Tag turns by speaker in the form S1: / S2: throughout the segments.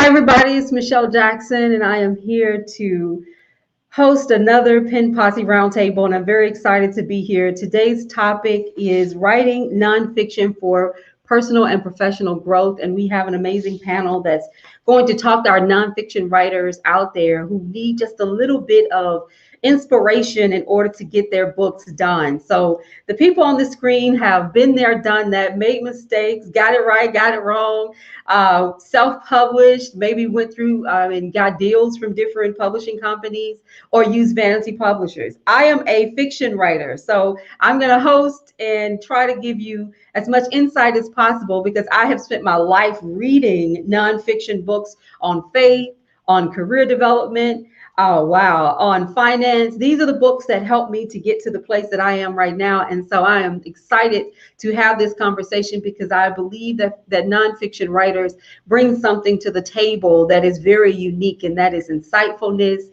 S1: everybody. It's Michelle Jackson, and I am here to host another Pen Posse Roundtable, and I'm very excited to be here. Today's topic is writing nonfiction for personal and professional growth, and we have an amazing panel that's going to talk to our nonfiction writers out there who need just a little bit of inspiration in order to get their books done. So the people on the screen have been there, done that, made mistakes, got it right, got it wrong, self-published, maybe went through and got deals from different publishing companies or used vanity publishers. I am a fiction writer, so I'm going to host and try to give you as much insight as possible because I have spent my life reading nonfiction books on faith, on career development, on finance. These are the books that helped me to get to the place that I am right now. And so I am excited to have this conversation because I believe that nonfiction writers bring something to the table that is very unique, and that is insightfulness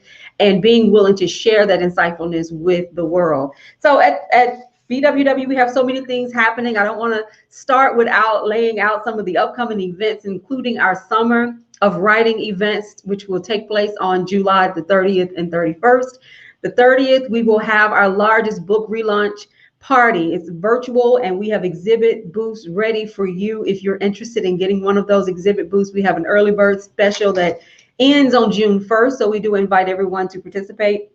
S1: and being willing to share that insightfulness with the world. So at BWW, we have so many things happening. I don't want to start without laying out some of the upcoming events, including our summer of writing events, which will take place on July the 30th and 31st. The 30th, we will have our largest book relaunch party. It's virtual, and we have exhibit booths ready for you. If you're interested in getting one of those exhibit booths, we have an early bird special that ends on June 1st. So we do invite everyone to participate.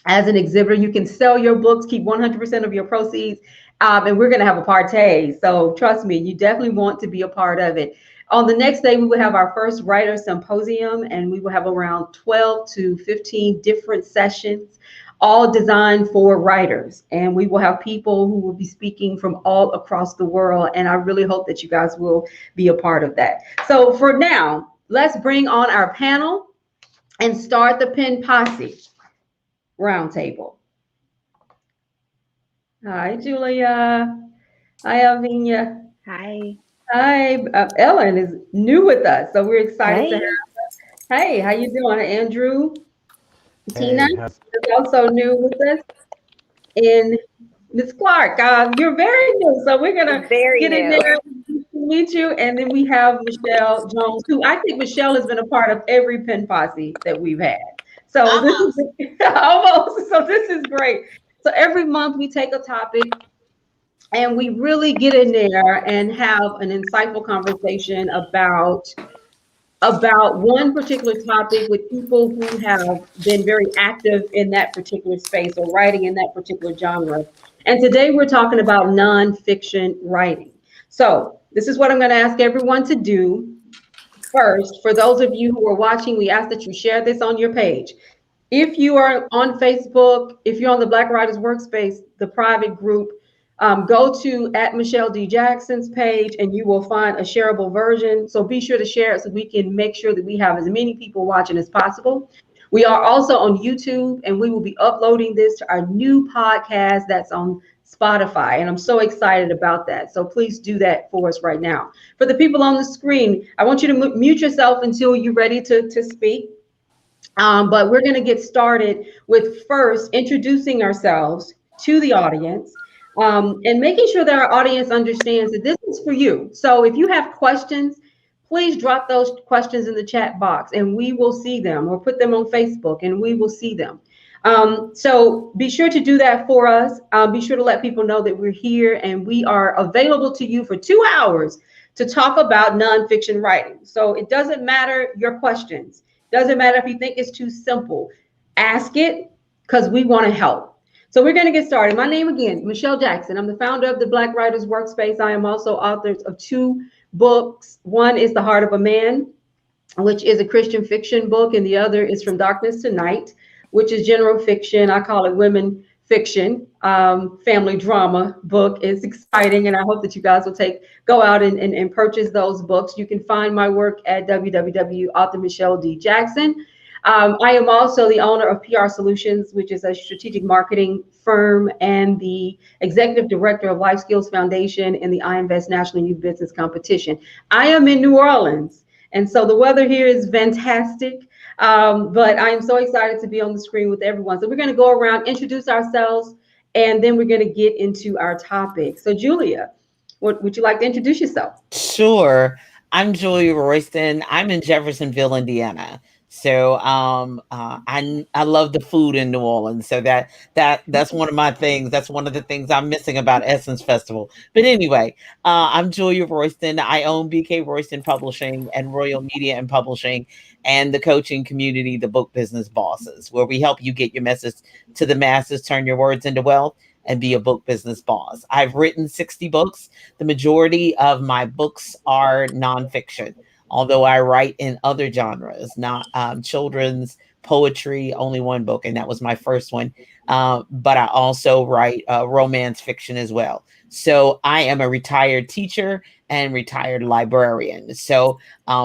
S1: As an exhibitor, you can sell your books, keep 100% of your proceeds, and we're going to have a party. So trust me, you definitely want to be a part of it. On the next day, we will have our first writer symposium, and we will have around 12 to 15 different sessions, all designed for writers. And we will have people who will be speaking from all across the world. And I really hope that you guys will be a part of that. So for now, let's bring on our panel and start the Pen Posse Roundtable. Hi, Julia. Hi, Alvinia.
S2: Hi.
S1: Hi, Ellen is new with us, so we're excited to have
S2: Hey.
S1: her. Hey, how you doing, Andrew? Tina
S3: Hey,
S1: is also new with us, and Miss Clark. You're very new, so we're gonna
S2: Very
S1: get in
S2: new.
S1: there to meet you, and then we have Michelle Jones, who I think Michelle has been a part of every Pen Posse that we've had. So this is almost. So this is great. So every month we take a topic and we really get in there and have an insightful conversation about one particular topic with people who have been very active in that particular space or writing in that particular genre. And today we're talking about nonfiction writing. So this is what I'm going to ask everyone to do. First, for those of you who are watching, we ask that you share this on your page. If you are on Facebook, if you're on the Black Writers Workspace, the private group, go to @Michelle D. Jackson's page and you will find a shareable version. So be sure to share it so we can make sure that we have as many people watching as possible. We are also on YouTube, and we will be uploading this to our new podcast that's on Spotify. And I'm so excited about that. So please do that for us right now. For the people on the screen, I want you to mute yourself until you're ready to speak. But we're going to get started with first introducing ourselves to the audience. And making sure that our audience understands that this is for you. So if you have questions, please drop those questions in the chat box and we will see them, or put them on Facebook and we will see them. So be sure to do that for us. Be sure to let people know that we're here and we are available to you for 2 hours to talk about nonfiction writing. So it doesn't matter your questions. Doesn't matter if you think it's too simple. Ask it, because we want to help. So we're going to get started. My name again, Michelle Jackson. I'm the founder of the Black Writers Workspace. I am also author of 2 books. One is The Heart of a Man, which is a Christian fiction book, and the other is From Darkness to Night, which is general fiction. I call it women fiction, family drama book. It's exciting, and I hope that you guys will go out and purchase those books. You can find my work at www.authormichelledjackson. I am also the owner of PR Solutions, which is a strategic marketing firm, and the executive director of Life Skills Foundation and the iInvest National Youth Business Competition. I am in New Orleans, and so the weather here is fantastic, but I am so excited to be on the screen with everyone. So we're going to go around, introduce ourselves, and then we're going to get into our topic. So Julia, would you like to introduce yourself?
S4: Sure.
S2: I'm Julia Royston. I'm in Jeffersonville, Indiana. So I love the food in New Orleans. So that's one of my things. That's one of the things I'm missing about Essence Festival. But anyway, I'm Julia Royston. I own BK Royston Publishing and Royal Media and Publishing, and the coaching community, the Book Business Bosses, where we help you get your message to the masses, turn your words into wealth, and be a book business boss. I've written 60 books. The majority of my books are nonfiction, although I write in other genres, not children's poetry, only one book, and that was my first one. But I also write romance fiction as well. So I am a retired teacher and retired librarian. So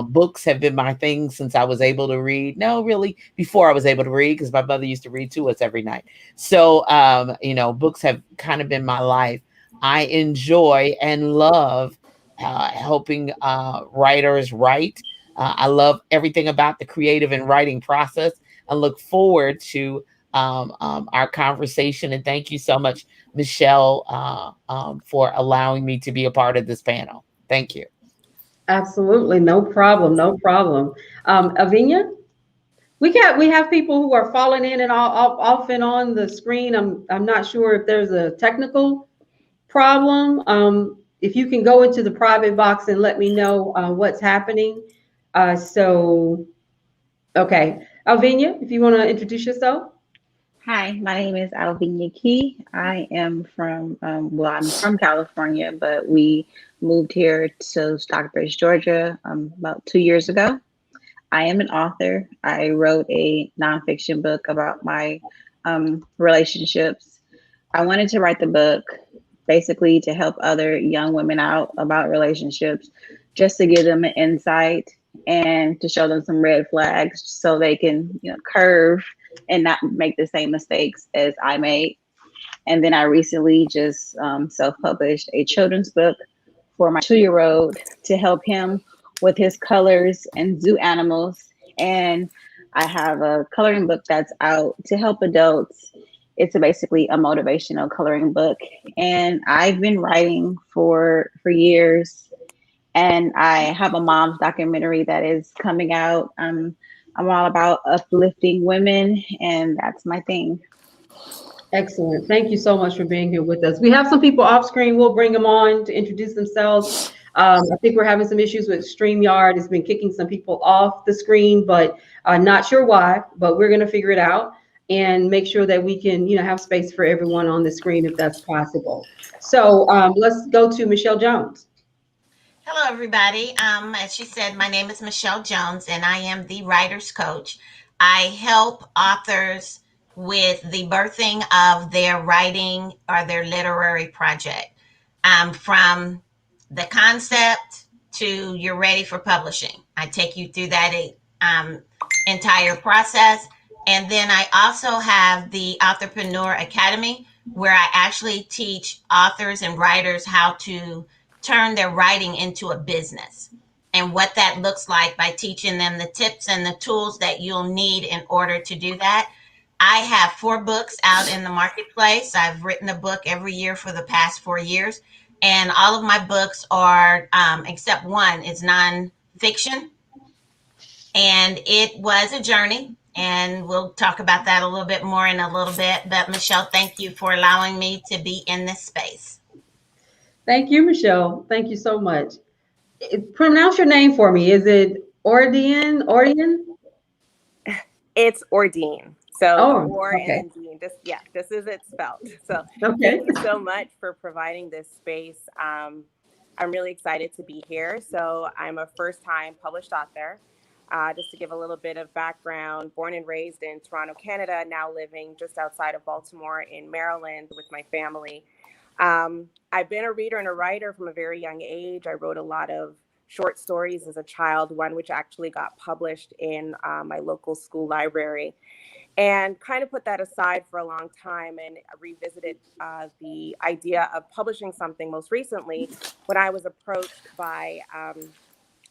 S2: books have been my thing since I was able to read. No, really, before I was able to read, because my mother used to read to us every night. So, books have kind of been my life. I enjoy and love helping writers write. I love everything about the creative and writing process. I look forward to our conversation. And thank you so much, Michelle, for allowing me to be a part of this panel. Thank you.
S1: Absolutely, no problem, no problem. Avinia, we have people who are falling in and off and on the screen. I'm not sure if there's a technical problem. If you can go into the private box and let me know what's happening. So, okay, Alvinia, if you want to introduce yourself.
S3: Hi, my name is Alvina Key. I am I'm from California, but we moved here to Stockbridge, Georgia, about 2 years ago. I am an author. I wrote a nonfiction book about my relationships. I wanted to write the book basically to help other young women out about relationships, just to give them an insight and to show them some red flags so they can, curve and not make the same mistakes as I made. And then I recently just self published a children's book for my 2 year old to help him with his colors and zoo animals. And I have a coloring book that's out to help adults. It's basically a motivational coloring book. And I've been writing for years. And I have a mom's documentary that is coming out. I'm all about uplifting women, and that's my thing.
S1: Excellent. Thank you so much for being here with us. We have some people off screen. We'll bring them on to introduce themselves. I think we're having some issues with StreamYard. It's been kicking some people off the screen, but not sure why, but we're going to figure it out and make sure that we can, have space for everyone on the screen if that's possible. So let's go to Michelle Jones.
S4: Hello, everybody. As she said, my name is Michelle Jones, and I am the writer's coach. I help authors with the birthing of their writing or their literary project, from the concept to you're ready for publishing. I take you through that um, entire process. And then I also have the Entrepreneur Academy, where I actually teach authors and writers how to turn their writing into a business and what that looks like by teaching them the tips and the tools that you'll need in order to do that. I have 4 books out in the marketplace. I've written a book every year for the past 4 years, and all of my books are, except one, is nonfiction, and it was a journey. And we'll talk about that a little bit more in a little bit. But Michelle, thank you for allowing me to be in this space.
S1: Thank you, Michelle. Thank you so much. Pronounce your name for me. Is it Ordian? Ordian?
S5: It's Ordine. So
S1: Oh,
S5: or and
S1: okay.
S5: then Dean. This is it spelled. So
S1: Okay.
S5: thank you so much for providing this space. I'm really excited to be here. So I'm a first-time published author. Just to give a little bit of background, born and raised in Toronto, Canada, now living just outside of Baltimore in Maryland with my family. I've been a reader and a writer from a very young age. I wrote a lot of short stories as a child, one which actually got published in my local school library, and kind of put that aside for a long time and revisited the idea of publishing something most recently when I was approached by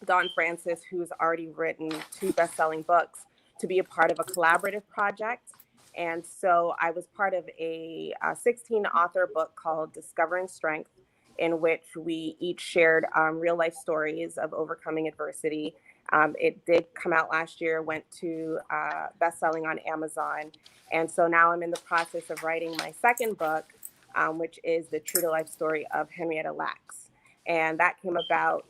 S5: Don Francis, who's already written 2 best-selling books, to be a part of a collaborative project. And so I was part of a 16 author book called Discovering Strength. in which we each shared real life stories of overcoming adversity. It did come out last year, went to best-selling on Amazon. And so now I'm in the process of writing my second book, which is the true to life story of Henrietta Lacks. And that came about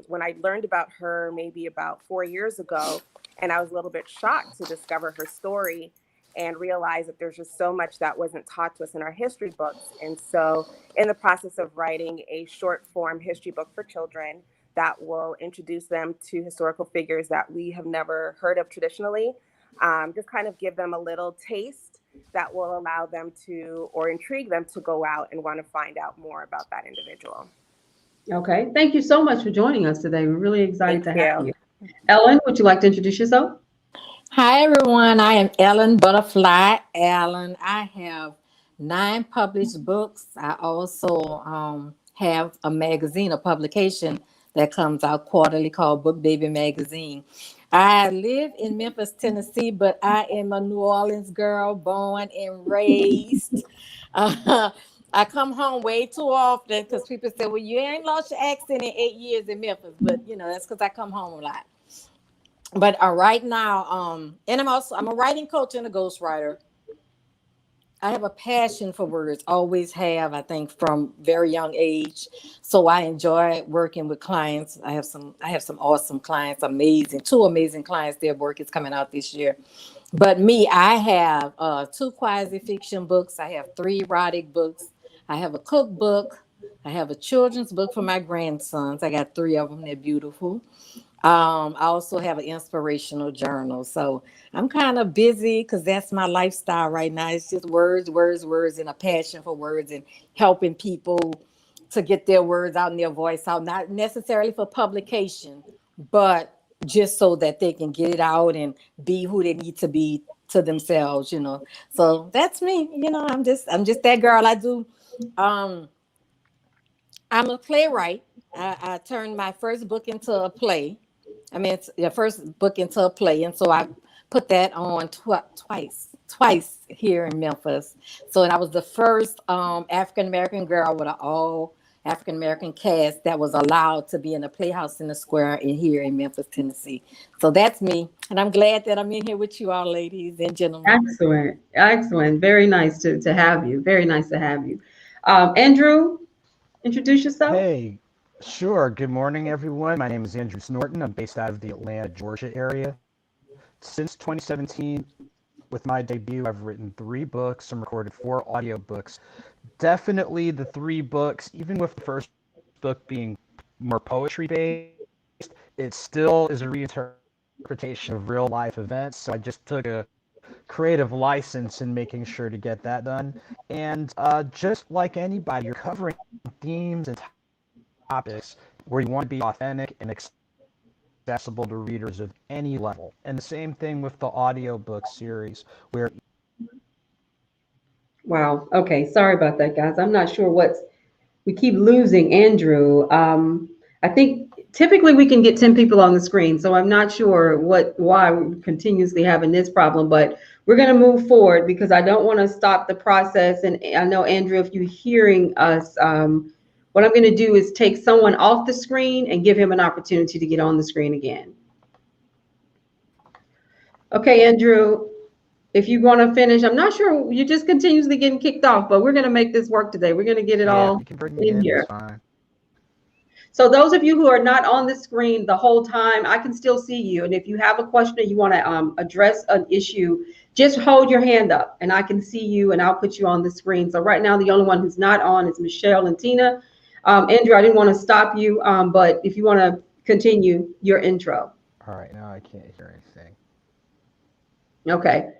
S5: when I learned about her maybe about 4 years ago. And I was a little bit shocked to discover her story and realize that there's just so much that wasn't taught to us in our history books. And so in the process of writing a short form history book for children that will introduce them to historical figures that we have never heard of traditionally, just kind of give them a little taste that will allow them to, or intrigue them to go out and want to find out more about that individual.
S1: Okay, thank you so much for joining us today. We're really excited
S5: Thank
S1: to have
S5: you.
S1: you. Ellen, would you like to introduce yourself?
S6: Hi, everyone. I am Ellen Butterfly Allen. I have 9 published books. I also have a magazine, a publication that comes out quarterly called Book Baby Magazine. I live in Memphis, Tennessee, but I am a New Orleans girl, born and raised. I come home way too often because people say, well, you ain't lost your accent in 8 years in Memphis. But, that's because I come home a lot. But right now, and I'm a writing coach and a ghostwriter. I have a passion for words, always have, I think, from very young age. So I enjoy working with clients. I have some awesome clients, two amazing clients. Their work is coming out this year. But me, I have 2 quasi-fiction books. I have 3 erotic books. I have a cookbook. I have a children's book for my grandsons. I got 3 of them. They're beautiful. I also have an inspirational journal. So I'm kind of busy because that's my lifestyle right now. It's just words, and a passion for words and helping people to get their words out and their voice out, not necessarily for publication, but just so that they can get it out and be who they need to be to themselves, So that's me, I'm just that girl. I do. I'm a playwright. I turned my first book into a play. It's the first book into a play. And so I put that on twice here in Memphis. So, and I was the first African-American girl with an all African-American cast that was allowed to be in a playhouse in the square here in Memphis, Tennessee. So that's me. And I'm glad that I'm in here with you all, ladies and gentlemen.
S1: Excellent. Very nice to have you. Very nice to have you. Andrew, introduce yourself.
S7: Hey. Sure. Good morning, everyone. My name is Andrew Snorton. I'm based out of the Atlanta, Georgia area. Since 2017, with my debut, I've written 3 books and recorded 4 audiobooks. Definitely the 3 books, even with the first book being more poetry-based, it still is a reinterpretation of real-life events. So I just took a creative license in making sure to get that done. And just like anybody, you're covering themes and topics where you want to be authentic and accessible to readers of any level. And the same thing with the audiobook series where...
S1: Wow. Okay. Sorry about that, guys. I'm not sure we keep losing Andrew. I think typically we can get 10 people on the screen, so I'm not sure why we're continuously having this problem, but we're going to move forward because I don't want to stop the process. And I know, Andrew, if you're hearing us, what I'm going to do is take someone off the screen and give him an opportunity to get on the screen again. Okay, Andrew, if you want to finish, I'm not sure, you're just continuously getting kicked off, but we're going to make this work today. We're going to get it all
S7: you can bring me in here. Fine.
S1: So those of you who are not on the screen the whole time, I can still see you. And if you have a question or you want to address an issue, just hold your hand up and I can see you and I'll put you on the screen. So right now, the only one who's not on is Michelle and Tina. Andrew, I didn't want to stop you, but if you want to continue your intro.
S7: All right, now I can't hear anything.
S1: Okay.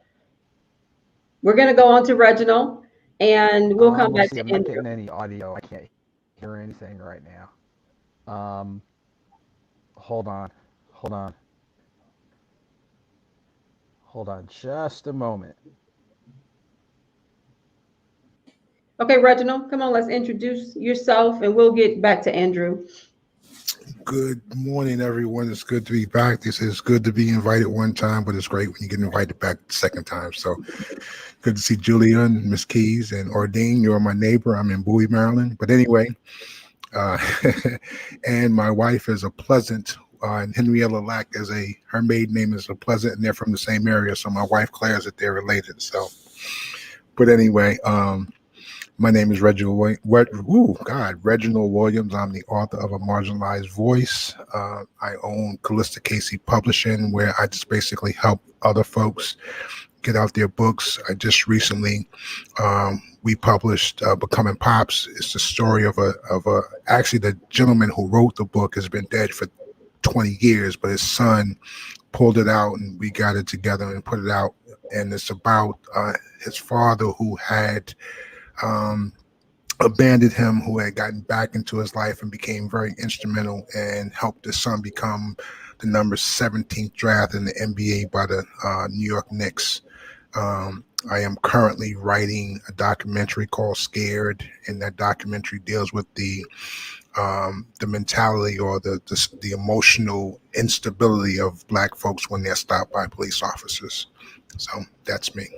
S1: We're going to go on to Reginald and we'll come back to
S7: I'm
S1: Andrew.
S7: not getting any audio. I can't hear anything right now. Hold on just a moment.
S1: Okay, Reginald, come on, let's introduce yourself and we'll get back to Andrew.
S8: Good morning, everyone. It's good to be back. This is good to be invited one time, but it's great when you get invited back the second time. So good to see Julia and Miss Keys and Ordine. You're my neighbor. I'm in Bowie, Maryland. But anyway, Uh, and my wife is a Pleasant, and Henrietta Lack is her maiden name is a Pleasant, and they're from the same area. So my wife declares that they're related. So, but anyway, my name is Reginald Williams. I'm the author of A Marginalized Voice. I own Callista Casey Publishing, where I just basically help other folks get out their books. I just recently we published Becoming Pops. It's the story of actually the gentleman who wrote the book has been dead for 20 years, but his son pulled it out and we got it together and put it out. And it's about his father who had abandoned him, who had gotten back into his life and became very instrumental and helped his son become the number 17th draft in the NBA by the New York Knicks. I am currently writing a documentary called Scared, and that documentary deals with the mentality or the emotional instability of Black folks when they're stopped by police officers. So that's me.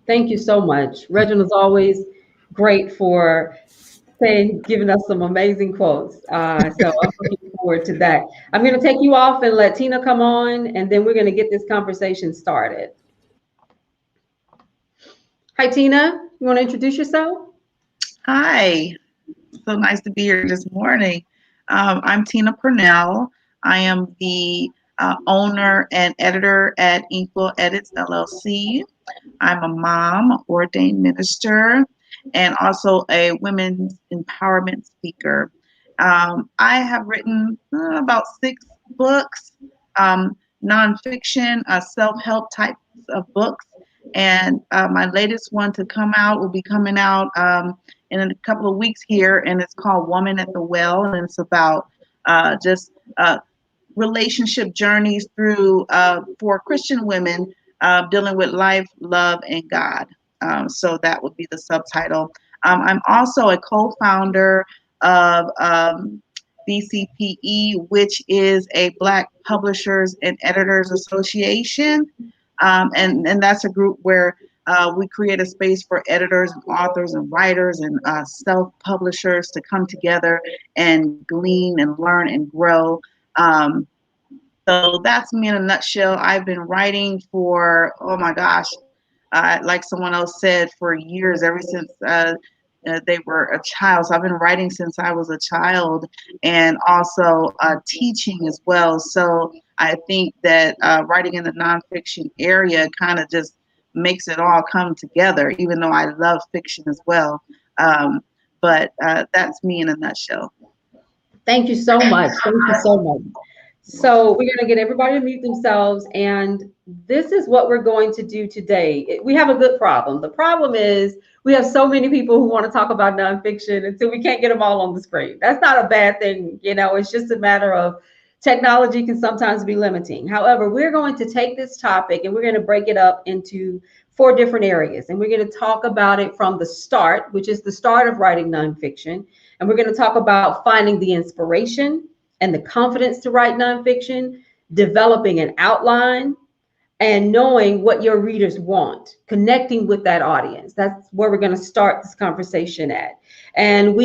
S1: Thank you so much. Reginald's always great for giving us some amazing quotes. So I'm looking forward to that. I'm going to take you off and let Tina come on, and then we're going to get this conversation started. Hi, Tina. You want to introduce yourself?
S9: Hi. So nice to be here this morning. I'm Tina Purnell. I am the owner and editor at Equal Edits LLC. I'm a mom, ordained minister, and also a women's empowerment speaker. I have written about 6 books, nonfiction, self-help types of books. And my latest one to come out will be coming out in a couple of weeks here, and it's called Woman at the Well, and it's about just relationship journeys through for Christian women dealing with life, love, and God. So that would be the subtitle. I'm also a co-founder of BCPE, which is a Black Publishers and Editors Association. And that's a group where we create a space for editors and authors and writers and self-publishers to come together and glean and learn and grow. So that's me in a nutshell. I've been writing for, oh my gosh, like someone else said, for years, ever since they were a child. So I've been writing since I was a child, and also teaching as well. So I think that writing in the nonfiction area kind of just makes it all come together, even though I love fiction as well. But that's me in a nutshell.
S1: Thank you so much. Thank you so much. So we're going to get everybody to mute themselves, and this is what we're going to do today. We have a good problem. The problem is we have so many people who want to talk about nonfiction, and so we can't get them all on the screen. That's not a bad thing. It's just a matter of technology can sometimes be limiting. However, we're going to take this topic and we're going to break it up into 4 different areas, and we're going to talk about it from the start, which is the start of writing nonfiction, and we're going to talk about finding the inspiration and the confidence to write nonfiction, developing an outline, and knowing what your readers want, connecting with that audience. That's where we're going to start this conversation at. And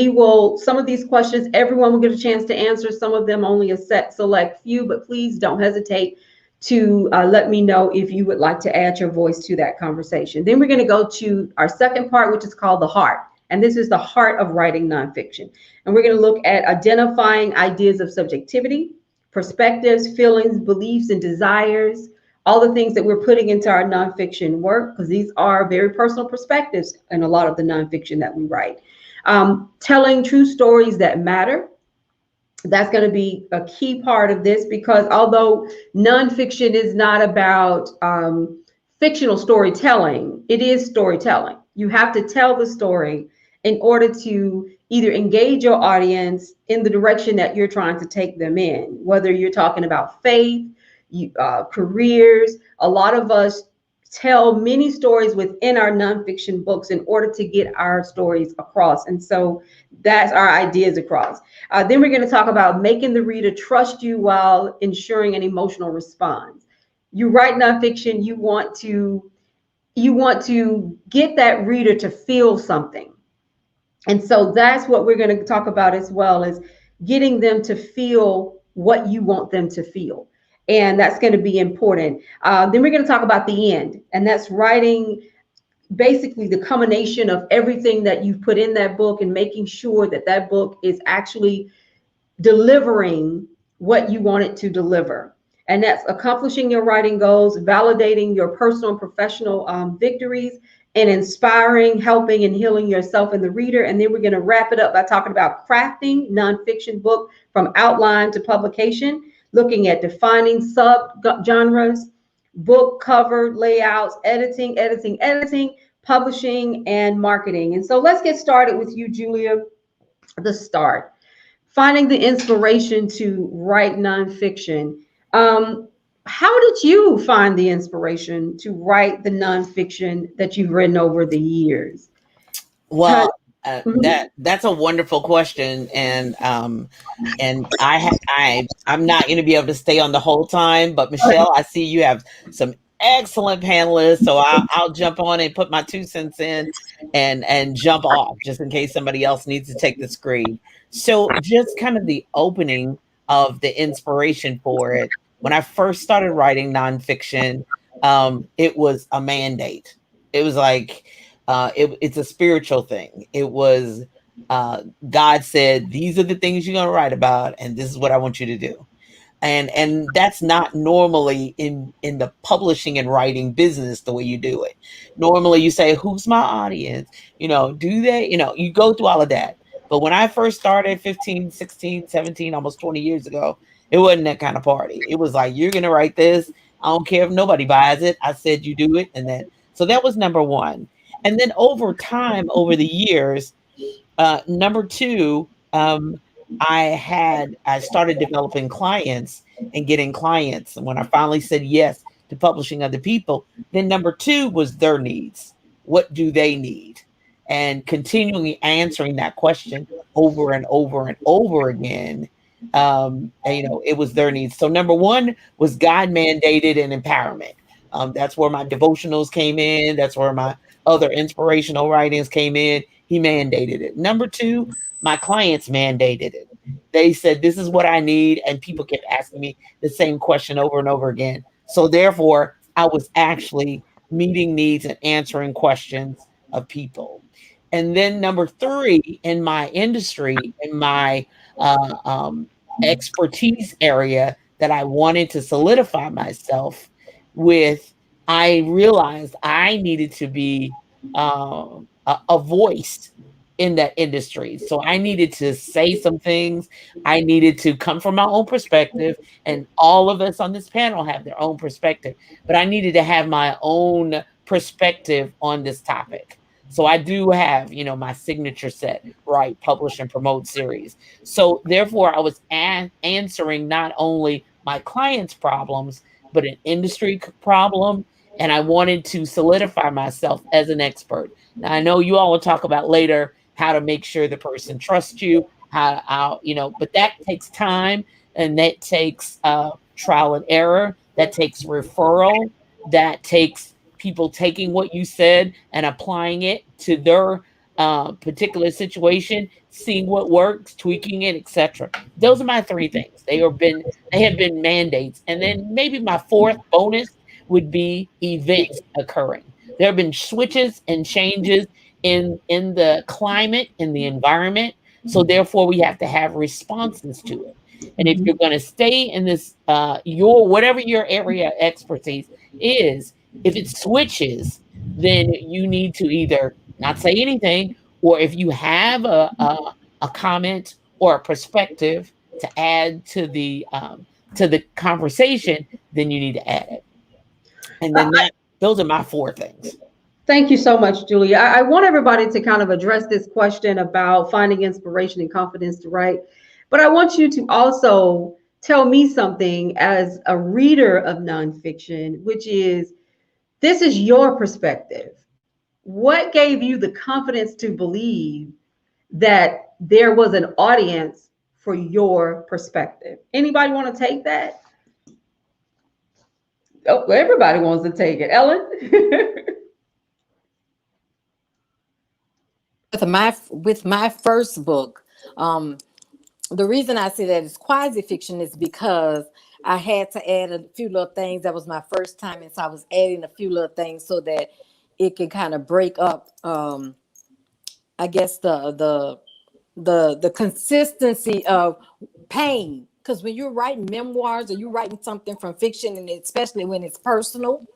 S1: some of these questions, everyone will get a chance to answer. Some of them only a select few, but please don't hesitate to let me know if you would like to add your voice to that conversation. Then we're going to go to our second part, which is called the heart. And this is the heart of writing nonfiction. And we're going to look at identifying ideas of subjectivity, perspectives, feelings, beliefs, and desires, all the things that we're putting into our nonfiction work, because these are very personal perspectives in a lot of the nonfiction that we write. Telling true stories that matter. That's going to be a key part of this, because although nonfiction is not about fictional storytelling, it is storytelling. You have to tell the story in order to either engage your audience in the direction that you're trying to take them in, whether you're talking about faith, careers. A lot of us tell many stories within our nonfiction books in order to get our stories across. And so that's our ideas across. Then we're going to talk about making the reader trust you while ensuring an emotional response. You write nonfiction, you want to get that reader to feel something. And so that's what we're going to talk about as well, is getting them to feel what you want them to feel. And that's going to be important. Then we're going to talk about the end, and that's writing basically the combination of everything that you've put in that book and making sure that that book is actually delivering what you want it to deliver. And that's accomplishing your writing goals, validating your personal and professional victories, and inspiring, helping, and healing yourself and the reader. And then we're going to wrap it up by talking about crafting nonfiction book from outline to publication, looking at defining sub-genres, book cover layouts, editing, publishing, and marketing. And so let's get started with you, Julia. The start, finding the inspiration to write nonfiction. How did you find the inspiration to write the nonfiction that you've written over the years?
S2: Well,
S1: Mhm.
S2: that's a wonderful question, and I'm not going to be able to stay on the whole time. But Michelle, I see you have some excellent panelists, so I'll jump on and put my 2 cents in, and jump off just in case somebody else needs to take the screen. So just kind of the opening of the inspiration for it. When I first started writing nonfiction, it was a mandate. It was like it's a spiritual thing. It was God said, these are the things you're going to write about, and this is what I want you to do. And that's not normally in the publishing and writing business the way you do it. Normally you say, who's my audience? Do they, you go through all of that. But when I first started 15, 16, 17, almost 20 years ago, it wasn't that kind of party. It was like, you're going to write this. I don't care if nobody buys it. I said you do it. And then, so that was number one. And then over time, over the years, number two, I started developing clients and getting clients. And when I finally said yes to publishing other people, then number two was their needs. What do they need? And continually answering that question over and over and over again. And, it was their needs. So number one was God mandated and empowerment. That's where my devotionals came in. That's where my other inspirational writings came in. He mandated it. Number two, my clients mandated it. They said, this is what I need. And people kept asking me the same question over and over again. So therefore, I was actually meeting needs and answering questions of people. And then number three, in my industry, in my expertise area that I wanted to solidify myself with, I realized I needed to be a voice in that industry. So I needed to say some things. I needed to come from my own perspective, and all of us on this panel have their own perspective, but I needed to have my own perspective on this topic. So I do have, my signature set, right, publish and promote series. So therefore, I was answering not only my clients' problems, but an industry problem. And I wanted to solidify myself as an expert. Now, I know you all will talk about later how to make sure the person trusts you, but that takes time, and that takes trial and error. That takes referral. That takes people taking what you said and applying it to their particular situation, seeing what works, tweaking it, etc. Those are my three things. They have been mandates. And then maybe my fourth bonus would be events occurring. There have been switches and changes in the climate, in the environment. So therefore, we have to have responses to it. And if you're going to stay in this, whatever your area of expertise is, if it switches, then you need to either not say anything, or if you have a comment or a perspective to add to the conversation, then you need to add it. And then those are my four things.
S1: Thank you so much, Julia. I want everybody to kind of address this question about finding inspiration and confidence to write. But I want you to also tell me something as a reader of nonfiction, which is, this is your perspective. What gave you the confidence to believe that there was an audience for your perspective? Anybody want to take that? Oh, everybody wants to take it. Ellen?
S6: with my first book, the reason I say that is quasi fiction is because I had to add a few little things. That was my first time, and so I was adding a few little things so that it can kind of break up. I guess the consistency of pain, because when you're writing memoirs or you're writing something from fiction, and especially when it's personal,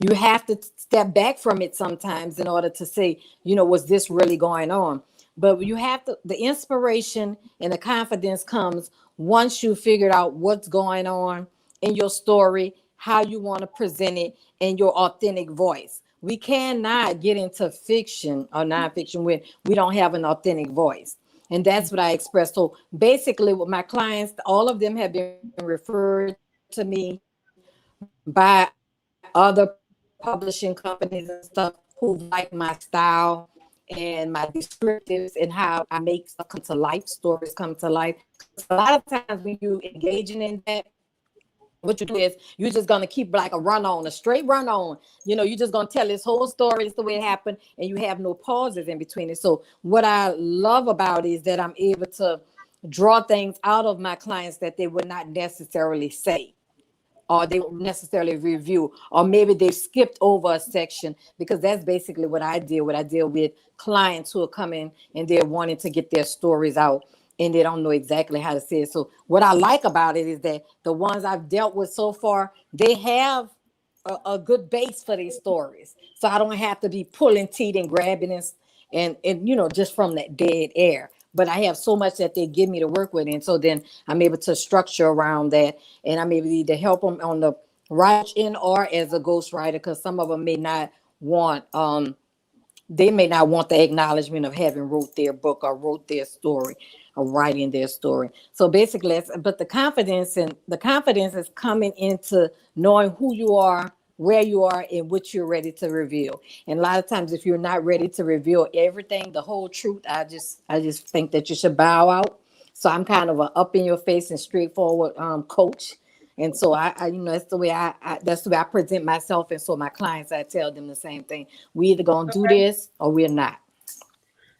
S6: you have to step back from it sometimes in order to say, was this really going on? But you have to, the inspiration and the confidence comes once you figured out what's going on in your story, how you want to present it, and your authentic voice. We cannot get into fiction or nonfiction when we don't have an authentic voice. And that's what I express. So basically, with my clients, all of them have been referred to me by other publishing companies and stuff who like my style and my descriptives and how I make stuff come to life, stories come to life. A lot of times when you engaging in that, what you do is you're just gonna keep like a straight run on. You're just gonna tell this whole story. It's the way it happened, and you have no pauses in between it. So what I love about it is that I'm able to draw things out of my clients that they would not necessarily say, or they won't necessarily review, or maybe they've skipped over a section, because that's basically what I deal with. I deal with clients who are coming and they're wanting to get their stories out and they don't know exactly how to say it. So what I like about it is that the ones I've dealt with so far, they have a good base for these stories. So I don't have to be pulling teeth and grabbing and just from that dead air. But I have so much that they give me to work with. And so then I'm able to structure around that. And I'm able to help them on the writing or as a ghostwriter, because some of them may not want they may not want the acknowledgement of having wrote their book or wrote their story or writing their story. So basically, but the confidence is coming into knowing who you are, where you are, and what you're ready to reveal. And a lot of times, if you're not ready to reveal everything, the whole truth, I just think that you should bow out. So I'm kind of a up in your face and straightforward coach. And so I that's the way I present myself. And so my clients, I tell them the same thing. We either gonna do this or we're not.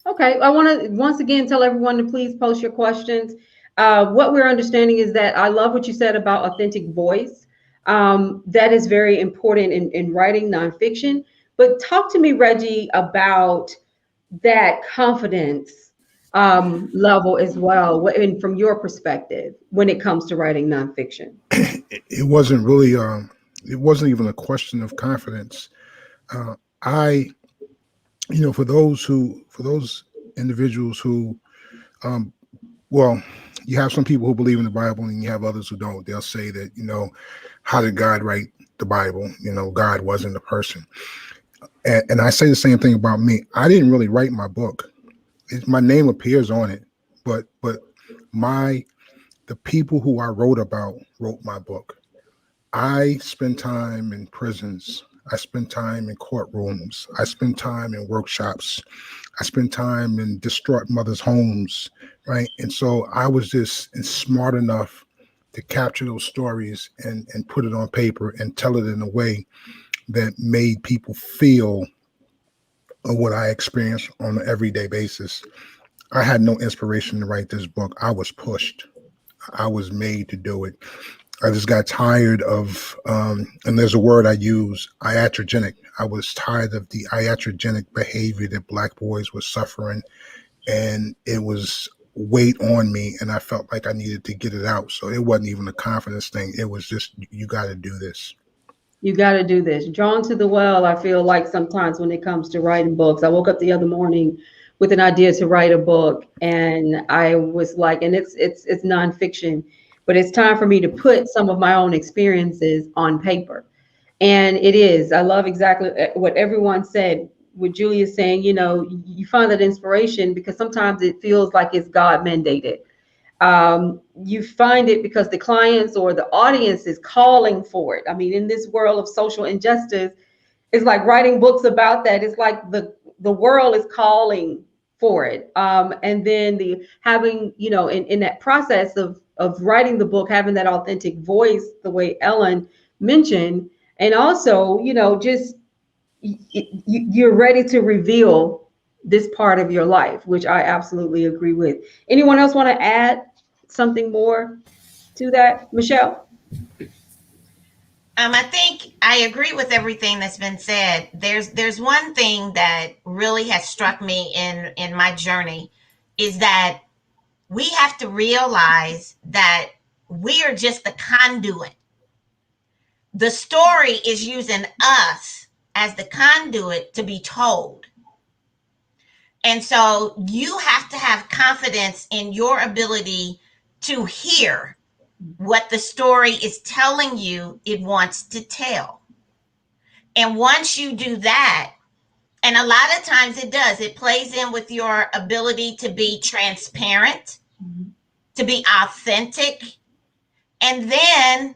S1: Okay, I want to once again tell everyone to please post your questions. What we're understanding is that I love what you said about authentic voice. That is very important in writing nonfiction. But talk to me, Reggie, about that confidence level as well, and from your perspective when it comes to writing nonfiction.
S8: It wasn't really, it wasn't even a question of confidence. I, for those individuals who, well, you have some people who believe in the Bible and you have others who don't. They'll say that, how did God write the Bible? God wasn't a person. And I say the same thing about me. I didn't really write my book. My name appears on it, but the people who I wrote about wrote my book. I spend time in prisons. I spend time in courtrooms. I spend time in workshops. I spend time in distraught mothers' homes, right? And so I was just smart enough to capture those stories and put it on paper and tell it in a way that made people feel what I experienced on an everyday basis. I had no inspiration to write this book. I was pushed. I was made to do it. I just got tired of, and there's a word I use, iatrogenic. I was tired of the iatrogenic behavior that Black boys were suffering, and it was weight on me, and I felt like I needed to get it out. So it wasn't even a confidence thing. It was just, you got to do this.
S1: You got to do this. Drawn to the well, I feel like sometimes when it comes to writing books. I woke up the other morning with an idea to write a book, and I was like, and it's nonfiction, but it's time for me to put some of my own experiences on paper. And it is. I love exactly what everyone said. What Julia's saying, you find that inspiration because sometimes it feels like it's God mandated. You find it because the clients or the audience is calling for it. I mean, in this world of social injustice, it's like writing books about that. It's like the world is calling for it. And then the having, in that process of writing the book, having that authentic voice, the way Ellen mentioned, and also, just you're ready to reveal this part of your life, which I absolutely agree with. Anyone else want to add something more to that, Michelle?
S4: I think I agree with everything that's been said. There's one thing that really has struck me in my journey is that we have to realize that we are just the conduit. The story is using us as the conduit to be told. And so you have to have confidence in your ability to hear what the story is telling you it wants to tell. And once you do that, and a lot of times it does, it plays in with your ability to be transparent, to be authentic, and then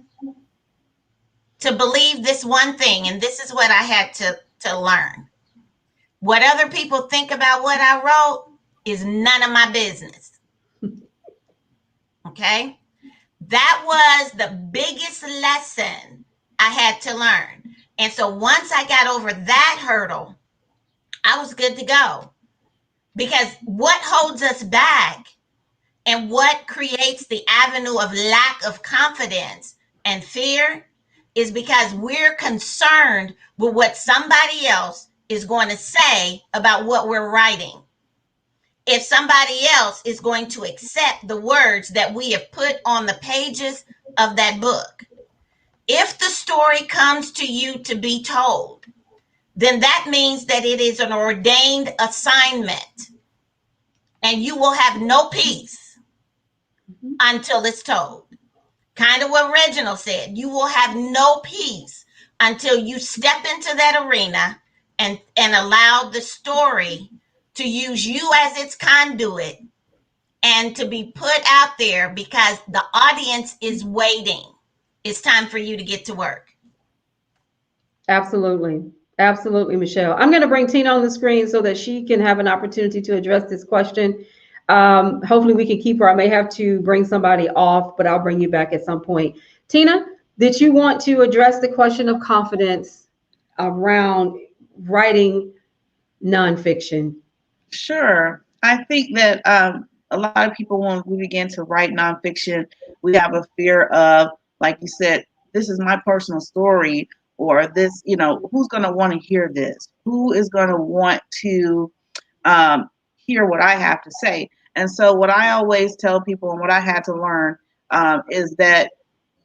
S4: to believe this one thing. And this is what I had to learn. What other people think about what I wrote is none of my business. Okay? That was the biggest lesson I had to learn. And so once I got over that hurdle, I was good to go. Because what holds us back and what creates the avenue of lack of confidence and fear is because we're concerned with what somebody else is going to say about what we're writing. If somebody else is going to accept the words that we have put on the pages of that book. If the story comes to you to be told, then that means that it is an ordained assignment. And you will have no peace until it's told. Kind of what Reginald said. You will have no peace until you step into that arena and allow the story to use you as its conduit and to be put out there because the audience is waiting. It's time for you to get to work.
S1: Absolutely. Absolutely, Michelle. I'm going to bring Tina on the screen so that she can have an opportunity to address this question. Hopefully we can keep her. I may have to bring somebody off, but I'll bring you back at some point. Tina, did you want to address the question of confidence around writing nonfiction?
S9: Sure. I think that a lot of people, when we begin to write nonfiction, we have a fear of, like you said, this is my personal story, or this, who's going to want to hear this? Who is going to want to hear what I have to say? And so what I always tell people and what I had to learn is that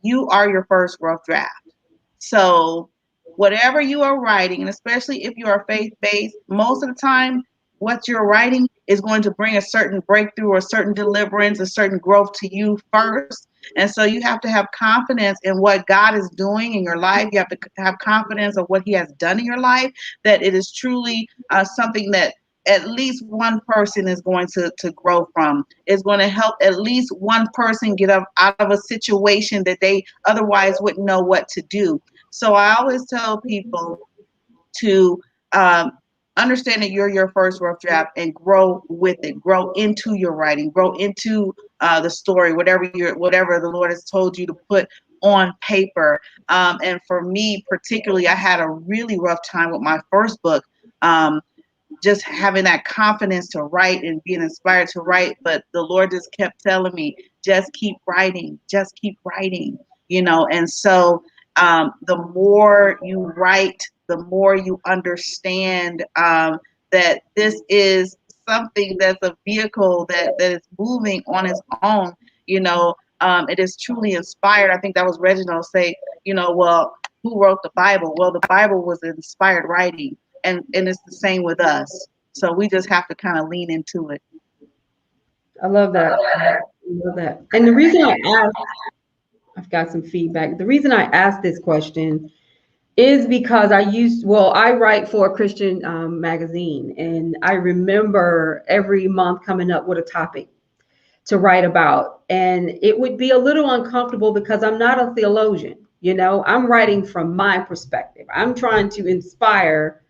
S9: you are your first rough draft. So whatever you are writing, and especially if you are faith-based, most of the time, what you're writing is going to bring a certain breakthrough or a certain deliverance, a certain growth to you first. And so you have to have confidence in what God is doing in your life. You have to have confidence of what he has done in your life, that it is truly something that at least one person is going to grow from. It's going to help at least one person get up out of a situation that they otherwise wouldn't know what to do. So I always tell people to understand that you're your first rough draft and grow with it, grow into your writing, grow into the story, whatever the Lord has told you to put on paper. And for me particularly, I had a really rough time with my first book. Just having that confidence to write and being inspired to write. But the Lord just kept telling me, just keep writing, And so the more you write, the more you understand that this is something that's a vehicle that is moving on its own. It is truly inspired. I think that was Reginald say, well, who wrote the Bible? Well, the Bible was inspired writing. And it's the same with us. So we just have to kind of lean into it.
S1: I love that. I love that. And the reason I asked, I've got some feedback. The reason I asked this question is because I write for a Christian magazine, and I remember every month coming up with a topic to write about. And it would be a little uncomfortable because I'm not a theologian. I'm writing from my perspective. I'm trying to inspire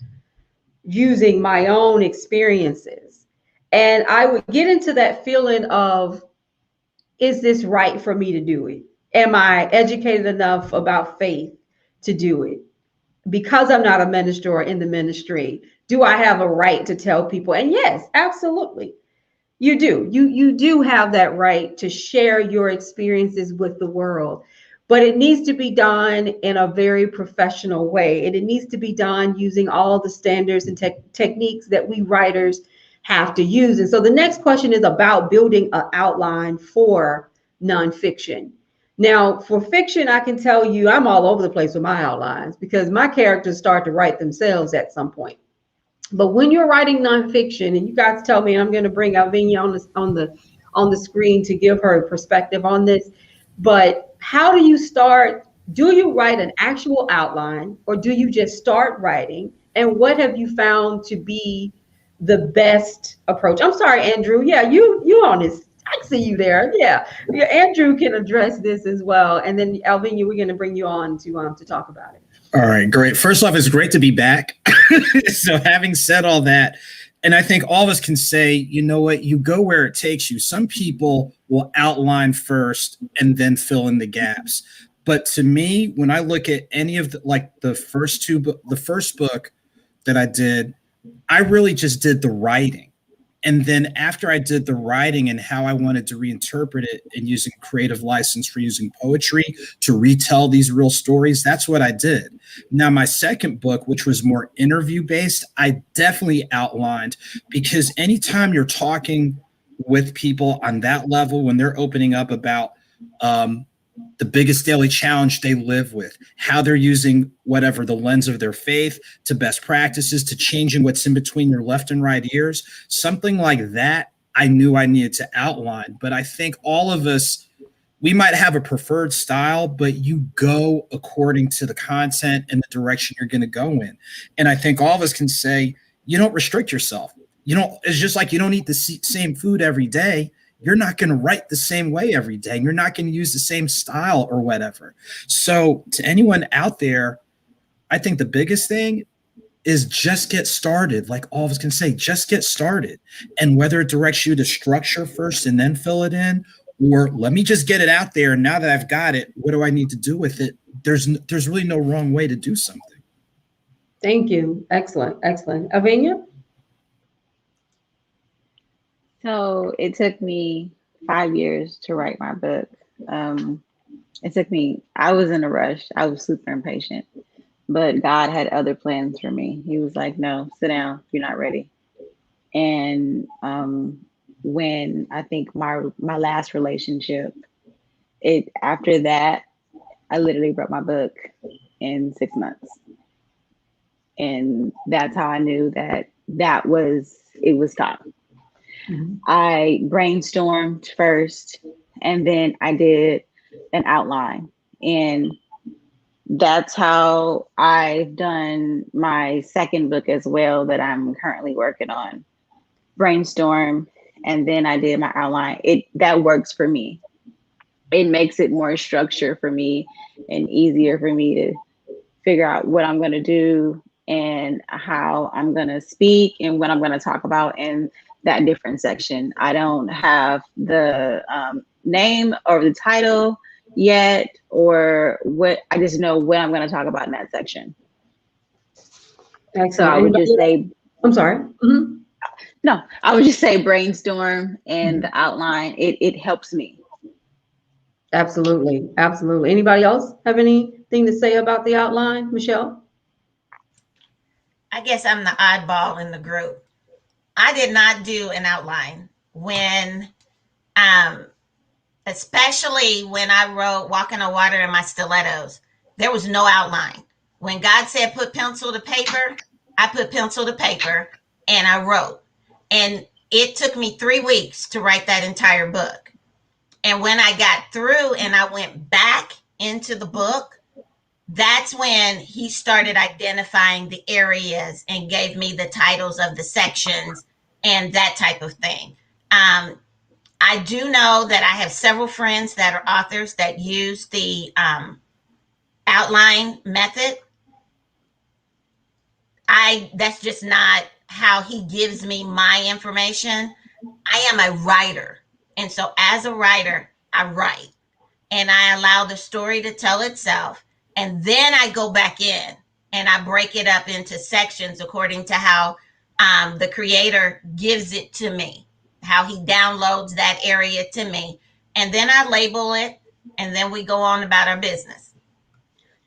S1: using my own experiences. And I would get into that feeling of, is this right for me to do it? Am I educated enough about faith to do it? Because I'm not a minister or in the ministry, do I have a right to tell people? And yes, absolutely. You do. You do have that right to share your experiences with the world. But it needs to be done in a very professional way. And it needs to be done using all the standards and techniques that we writers have to use. And so the next question is about building an outline for nonfiction. Now, for fiction, I can tell you I'm all over the place with my outlines because my characters start to write themselves at some point. But when you're writing nonfiction, and you guys tell me, and I'm going to bring Alvinia on the screen to give her perspective on this. But how do you start? Do you write an actual outline, or do you just start writing? And what have you found to be the best approach? I'm sorry, Andrew. Yeah, you on this. I see you there. Yeah, Andrew can address this as well. And then Alvinia, we're going to bring you on to talk about it.
S10: All right, great. First off, it's great to be back. So having said all that, and I think all of us can say, you know what, you go where it takes you. Some people will outline first and then fill in the gaps. But to me, when I look at any of the first book that I did, I really just did the writing. And then after I did the writing and how I wanted to reinterpret it and using creative license for using poetry to retell these real stories, that's what I did. Now, my second book, which was more interview based, I definitely outlined, because anytime you're talking with people on that level, when they're opening up about the biggest daily challenge they live with, how they're using whatever the lens of their faith to best practices, to changing what's in between your left and right ears, something like that, I knew I needed to outline. But I think all of us, we might have a preferred style, but you go according to the content and the direction you're going to go in. And I think all of us can say, you don't restrict yourself. It's just like you don't eat the same food every day. You're not going to write the same way every day. You're not going to use the same style or whatever. So to anyone out there, I think the biggest thing is just get started. Like all of us can say, just get started. And whether it directs you to structure first and then fill it in, or let me just get it out there. And now that I've got it, what do I need to do with it? There's really no wrong way to do something.
S1: Thank you. Excellent. Excellent. Avenia?
S3: So it took me 5 years to write my book. I was in a rush. I was super impatient, but God had other plans for me. He was like, no, sit down. You're not ready. And when I think my last relationship, after that, I literally wrote my book in 6 months. And that's how I knew that it was time. Mm-hmm. I brainstormed first, and then I did an outline. And that's how I've done my second book as well that I'm currently working on. Brainstorm, and then I did my outline. That works for me. It makes it more structured for me and easier for me to figure out what I'm going to do and how I'm going to speak and what I'm going to talk about in that different section. I don't have the name or the title yet, or what. I just know what I'm going to talk about in that section.
S1: Excellent.
S3: So I would just say,
S1: I'm sorry. Mm-hmm.
S3: No, I would just say brainstorm and the outline. It helps me.
S1: Absolutely. Absolutely. Anybody else have anything to say about the outline? Michelle?
S4: I guess I'm the oddball in the group. I did not do an outline when, especially when I wrote Walking on Water in my stilettos, there was no outline. When God said, put pencil to paper, I put pencil to paper and I wrote. And it took me 3 weeks to write that entire book. And when I got through and I went back into the book, that's when he started identifying the areas and gave me the titles of the sections and that type of thing. I do know that I have several friends that are authors that use the outline method. That's just not how he gives me my information. I am a writer. And so as a writer, I write and I allow the story to tell itself. And then I go back in and I break it up into sections according to how the creator gives it to me, how he downloads that area to me. And then I label it, and then we go on about our business.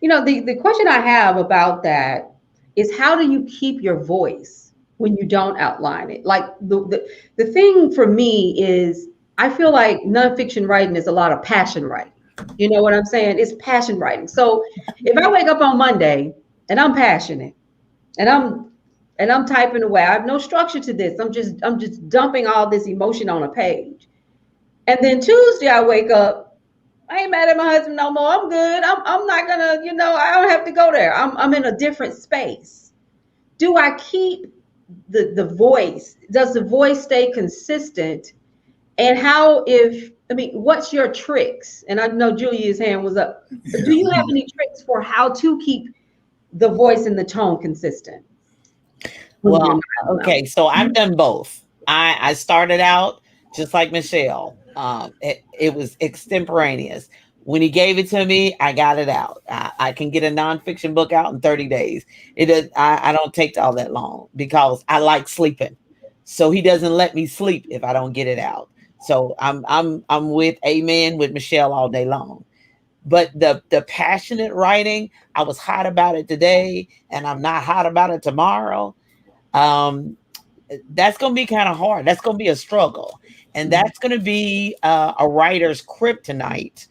S1: The question I have about that is, how do you keep your voice when you don't outline it? Like the thing for me is, I feel like nonfiction writing is a lot of passion writing. You know what I'm saying? It's passion writing. So if I wake up on Monday and I'm passionate and I'm typing away, I have no structure to this. I'm just dumping all this emotion on a page. And then Tuesday I wake up, I ain't mad at my husband no more. I'm good. I'm not gonna, I don't have to go there. I'm in a different space. Do I keep the voice? Does the voice stay consistent? And what's your tricks? And I know Julia's hand was up. Do you have any tricks for how to keep the voice and the tone consistent?
S2: Well, okay, so I've done both. I started out just like Michelle. It was extemporaneous. When he gave it to me, I got it out. I can get a nonfiction book out in 30 days. I don't take all that long because I like sleeping. So he doesn't let me sleep if I don't get it out. So I'm with Michelle all day long. But the passionate writing, I was hot about it today and I'm not hot about it tomorrow. That's going to be kind of hard. That's going to be a struggle. And that's going to be a writer's kryptonite,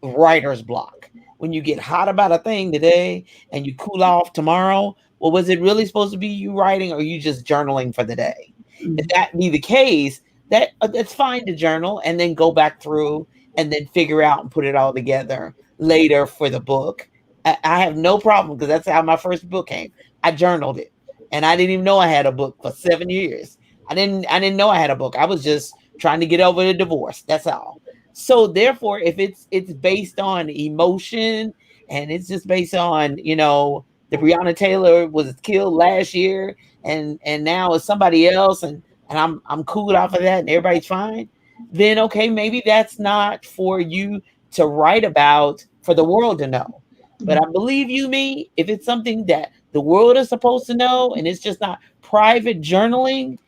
S2: writer's block. When you get hot about a thing today and you cool off tomorrow, well, was it really supposed to be you writing, or are you just journaling for the day? If that be the case, that's fine to journal and then go back through and then figure out and put it all together later for the book. I have no problem, because that's how my first book came. I journaled it. And I didn't even know I had a book for 7 years. I didn't know I had a book. I was just trying to get over the divorce. That's all. So therefore, if it's based on emotion and it's just based on, the Breonna Taylor was killed last year and now it's somebody else and I'm cool off of that and everybody's fine, then okay, maybe that's not for you to write about for the world to know. But I believe me, if it's something that the world is supposed to know and it's just not private journaling,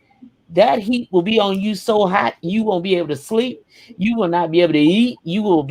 S2: that heat will be on you so hot you won't be able to sleep. You will not be able to eat. You will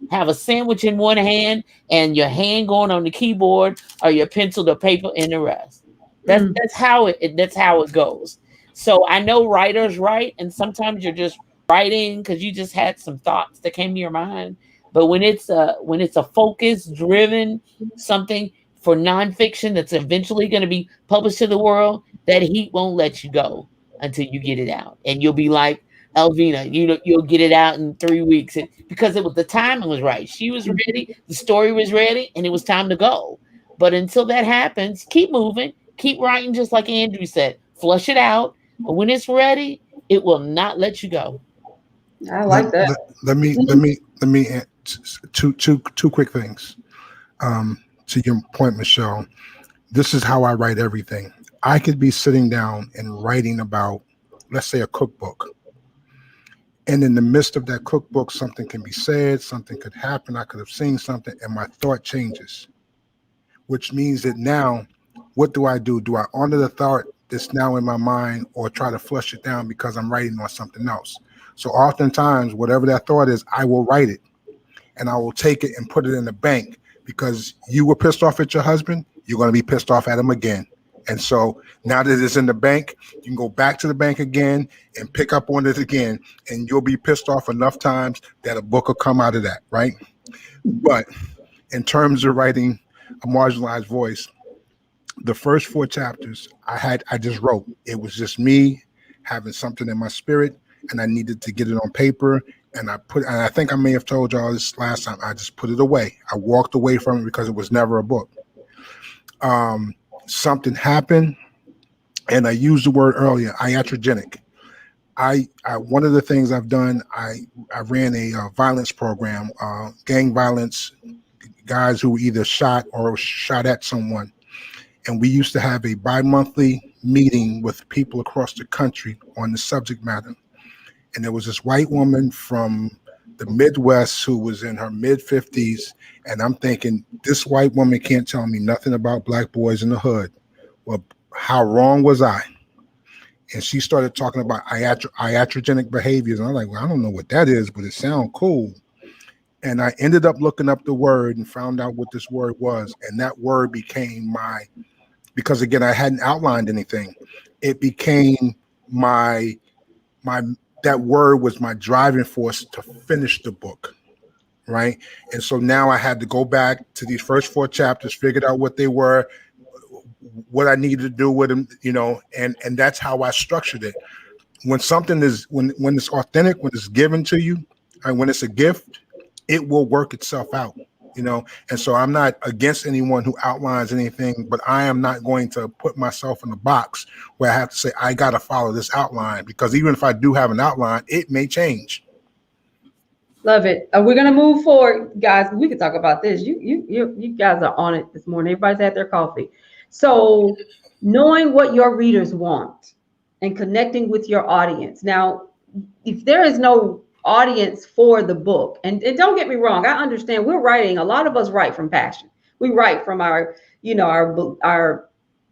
S2: have a sandwich in one hand and your hand going on the keyboard, or your pencil to paper in the rest. That's how it goes. So I know writers write, and sometimes you're just writing because you just had some thoughts that came to your mind. But when it's a focus driven something for nonfiction that's eventually going to be published to the world, that heat won't let you go until you get it out. And you'll be like Elvina, you'll get it out in 3 weeks, because the timing was right. She was ready, the story was ready, and it was time to go. But until that happens, keep moving, keep writing, just like Andrew said, flush it out. But when it's ready, it will not let you go.
S1: I like that.
S8: Let me add two quick things. To your point, Michelle, this is how I write everything. I could be sitting down and writing about, let's say, a cookbook. And in the midst of that cookbook, something can be said, something could happen. I could have seen something and my thought changes, which means that now, what do I do? Do I honor the thought that's now in my mind, or try to flush it down because I'm writing on something else? So oftentimes, whatever that thought is, I will write it and I will take it and put it in the bank, because you were pissed off at your husband, you're going to be pissed off at him again. And so now that it's in the bank, you can go back to the bank again and pick up on it again, and you'll be pissed off enough times that a book will come out of that, right? But in terms of writing A Marginalized Voice, the first 4 chapters I just wrote. It was just me having something in my spirit, and I needed to get it on paper. And I think I may have told y'all this last time, I just put it away. I walked away from it because it was never a book. Something happened, and I used the word earlier, iatrogenic. I one of the things I've done, I ran a violence program, gang violence, guys who were either shot or shot at someone. And we used to have a bi-monthly meeting with people across the country on the subject matter. And there was this white woman from the Midwest who was in her mid-50s, and I'm thinking, this white woman can't tell me nothing about black boys in the hood. Well, how wrong was I? And she started talking about iatrogenic behaviors. And I'm like, well, I don't know what that is, but it sounds cool. And I ended up looking up the word and found out what this word was. And that word became because again, I hadn't outlined anything. It became that word was my driving force to finish the book. Right. And so now I had to go back to these first 4 chapters, figured out what they were, what I needed to do with them, and that's how I structured it. When something is, when it's authentic, when it's given to you, and when it's a gift, it will work itself out, and so I'm not against anyone who outlines anything, but I am not going to put myself in a box where I have to say, I got to follow this outline, because even if I do have an outline, it may change.
S1: Love it. We're gonna move forward, guys. We could talk about this. You guys are on it this morning. Everybody's had their coffee. So knowing what your readers want and connecting with your audience. Now, if there is no audience for the book, and don't get me wrong, I understand we're writing. A lot of us write from passion. We write from our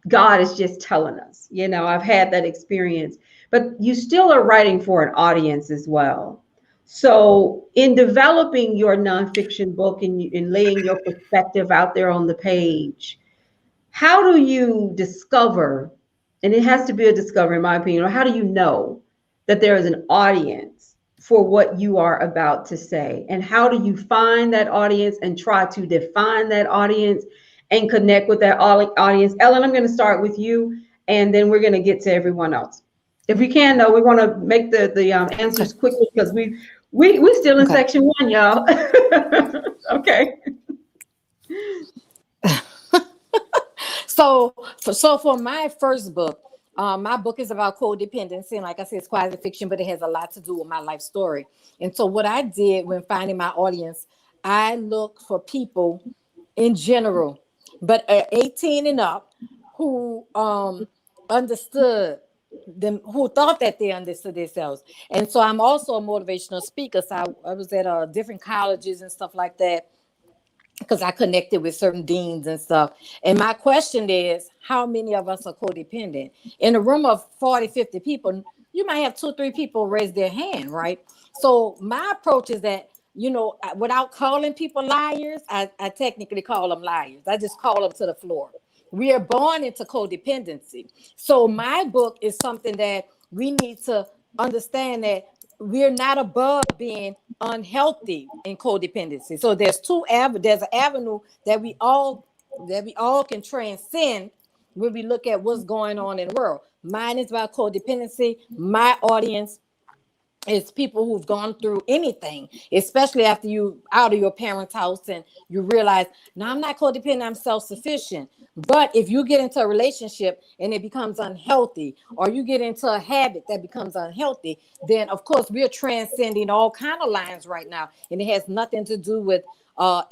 S1: God is just telling us. I've had that experience, but you still are writing for an audience as well. So in developing your nonfiction book and laying your perspective out there on the page, how do you discover, and it has to be a discovery in my opinion, or how do you know that there is an audience for what you are about to say? And how do you find that audience and try to define that audience and connect with that audience? Ellen, I'm going to start with you, and then we're going to get to everyone else. If we can, though, we want to make the answers quickly, because we still in section 1, y'all. Okay.
S6: So for my first book, my book is about codependency, and like I said, it's quasi fiction, but it has a lot to do with my life story. And so what I did when finding my audience, I looked for people in general, but 18 and up, who understood them, who thought that they understood themselves. And so I'm also a motivational speaker. So I was at different colleges and stuff like that, because I connected with certain deans and stuff. And my question is, how many of us are codependent? In a room of 40, 50 people, you might have 2, 3 people raise their hand, right? So my approach is that, without calling people liars, I technically call them liars. I just call them to the floor. We are born into codependency. So my book is something that we need to understand, that we're not above being unhealthy in codependency. So there's there's an avenue that we all can transcend when we look at what's going on in the world. Mine is about codependency. My audience is people who've gone through anything, especially after you out of your parents' house and you realize, no, I'm not codependent, I'm self-sufficient. But if you get into a relationship and it becomes unhealthy, or you get into a habit that becomes unhealthy, then of course we're transcending all kind of lines right now. And it has nothing to do with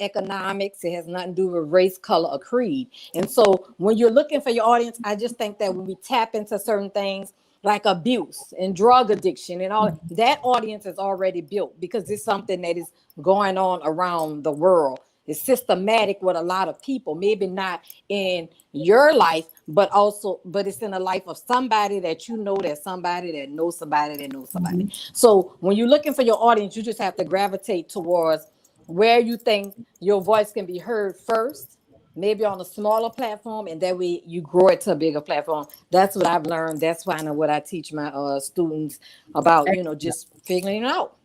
S6: economics. It has nothing to do with race, color, or creed. And so when you're looking for your audience, I just think that when we tap into certain things, like abuse and drug addiction and all, that audience is already built, because it's something that is going on around the world. It's systematic with a lot of people, maybe not in your life, but it's in the life of somebody that you know, that somebody that knows somebody that knows somebody. Mm-hmm. So when you're looking for your audience, you just have to gravitate towards where you think your voice can be heard first, maybe on a smaller platform, and that way you grow it to a bigger platform. That's what I've learned. That's kind of what I teach my students about, just figuring it out.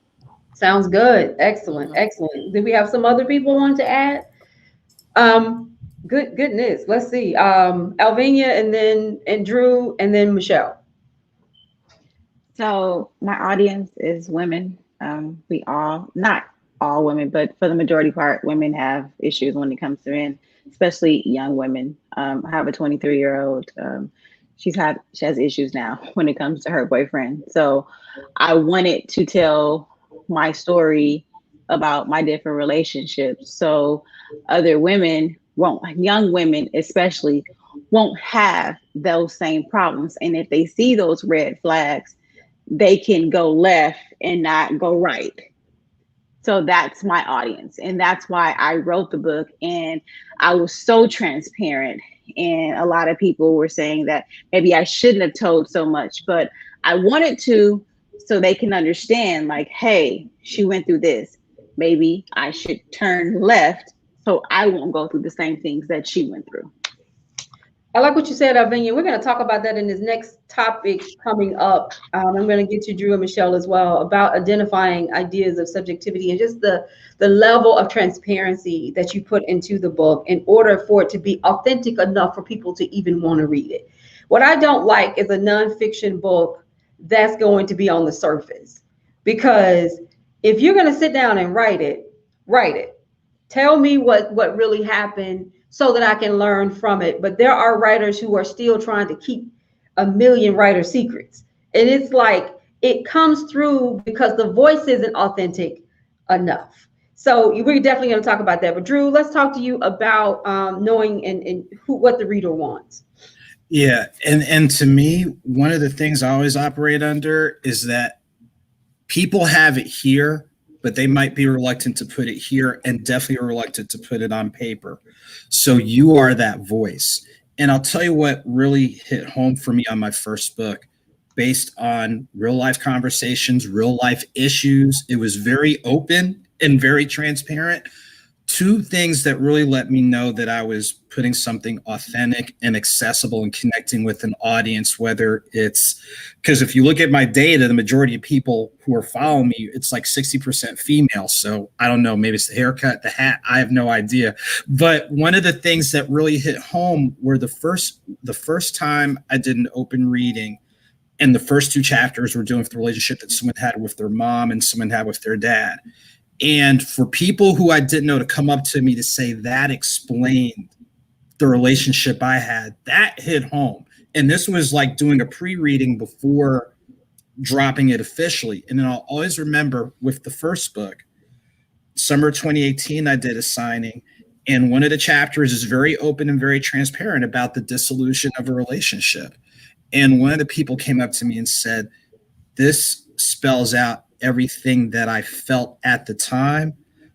S1: Sounds good. Excellent. Excellent. Did we have some other people want to add? Goodness. Let's see. Alvinia, and Drew, and then Michelle.
S3: So my audience is women. We all, not all women, but for the majority part, women have issues when it comes to men, especially young women. I have a 23-year-old. She has issues now when it comes to her boyfriend. So I wanted to tell my story about my different relationships, so other women young women especially, won't have those same problems. And if they see those red flags, they can go left and not go right. So that's my audience. And that's why I wrote the book. And I was so transparent. And a lot of people were saying that maybe I shouldn't have told so much, but I wanted to, so they can understand, like, hey, she went through this. Maybe I should turn left so I won't go through the same things that she went through.
S1: I like what you said, Arvinia. We're going to talk about that in this next topic coming up. I'm going to get to Drew and Michelle as well about identifying ideas of subjectivity and just the level of transparency that you put into the book in order for it to be authentic enough for people to even want to read it. What I don't like is a nonfiction book that's going to be on the surface, because if you're going to sit down and write it. Tell me what really happened so that I can learn from it. But there are writers who are still trying to keep a million writer secrets. And it's like, it comes through because the voice isn't authentic enough. So we're definitely going to talk about that. But Drew, let's talk to you about knowing and what the reader wants.
S10: Yeah. And to me, one of the things I always operate under is that people have it here, but they might be reluctant to put it here and definitely reluctant to put it on paper. So you are that voice. And I'll tell you what really hit home for me on my first book, based on real life conversations, real life issues. It was very open and very transparent. Two things that really let me know that I was putting something authentic and accessible and connecting with an audience, whether it's, because if you look at my data, the majority of people who are following me, it's like 60% female. So I don't know, maybe it's the haircut, the hat, I have no idea. But one of the things that really hit home were the first time I did an open reading, and the first two chapters were dealing with the relationship that someone had with their mom and someone had with their dad. And for people who I didn't know to come up to me to say that explained the relationship I had, that hit home. And this was like doing a pre-reading before dropping it officially. And then I'll always remember with the first book, summer 2018, I did a signing. And one of the chapters is very open and very transparent about the dissolution of a relationship. And one of the people came up to me and said, this spells out everything that I felt at the time.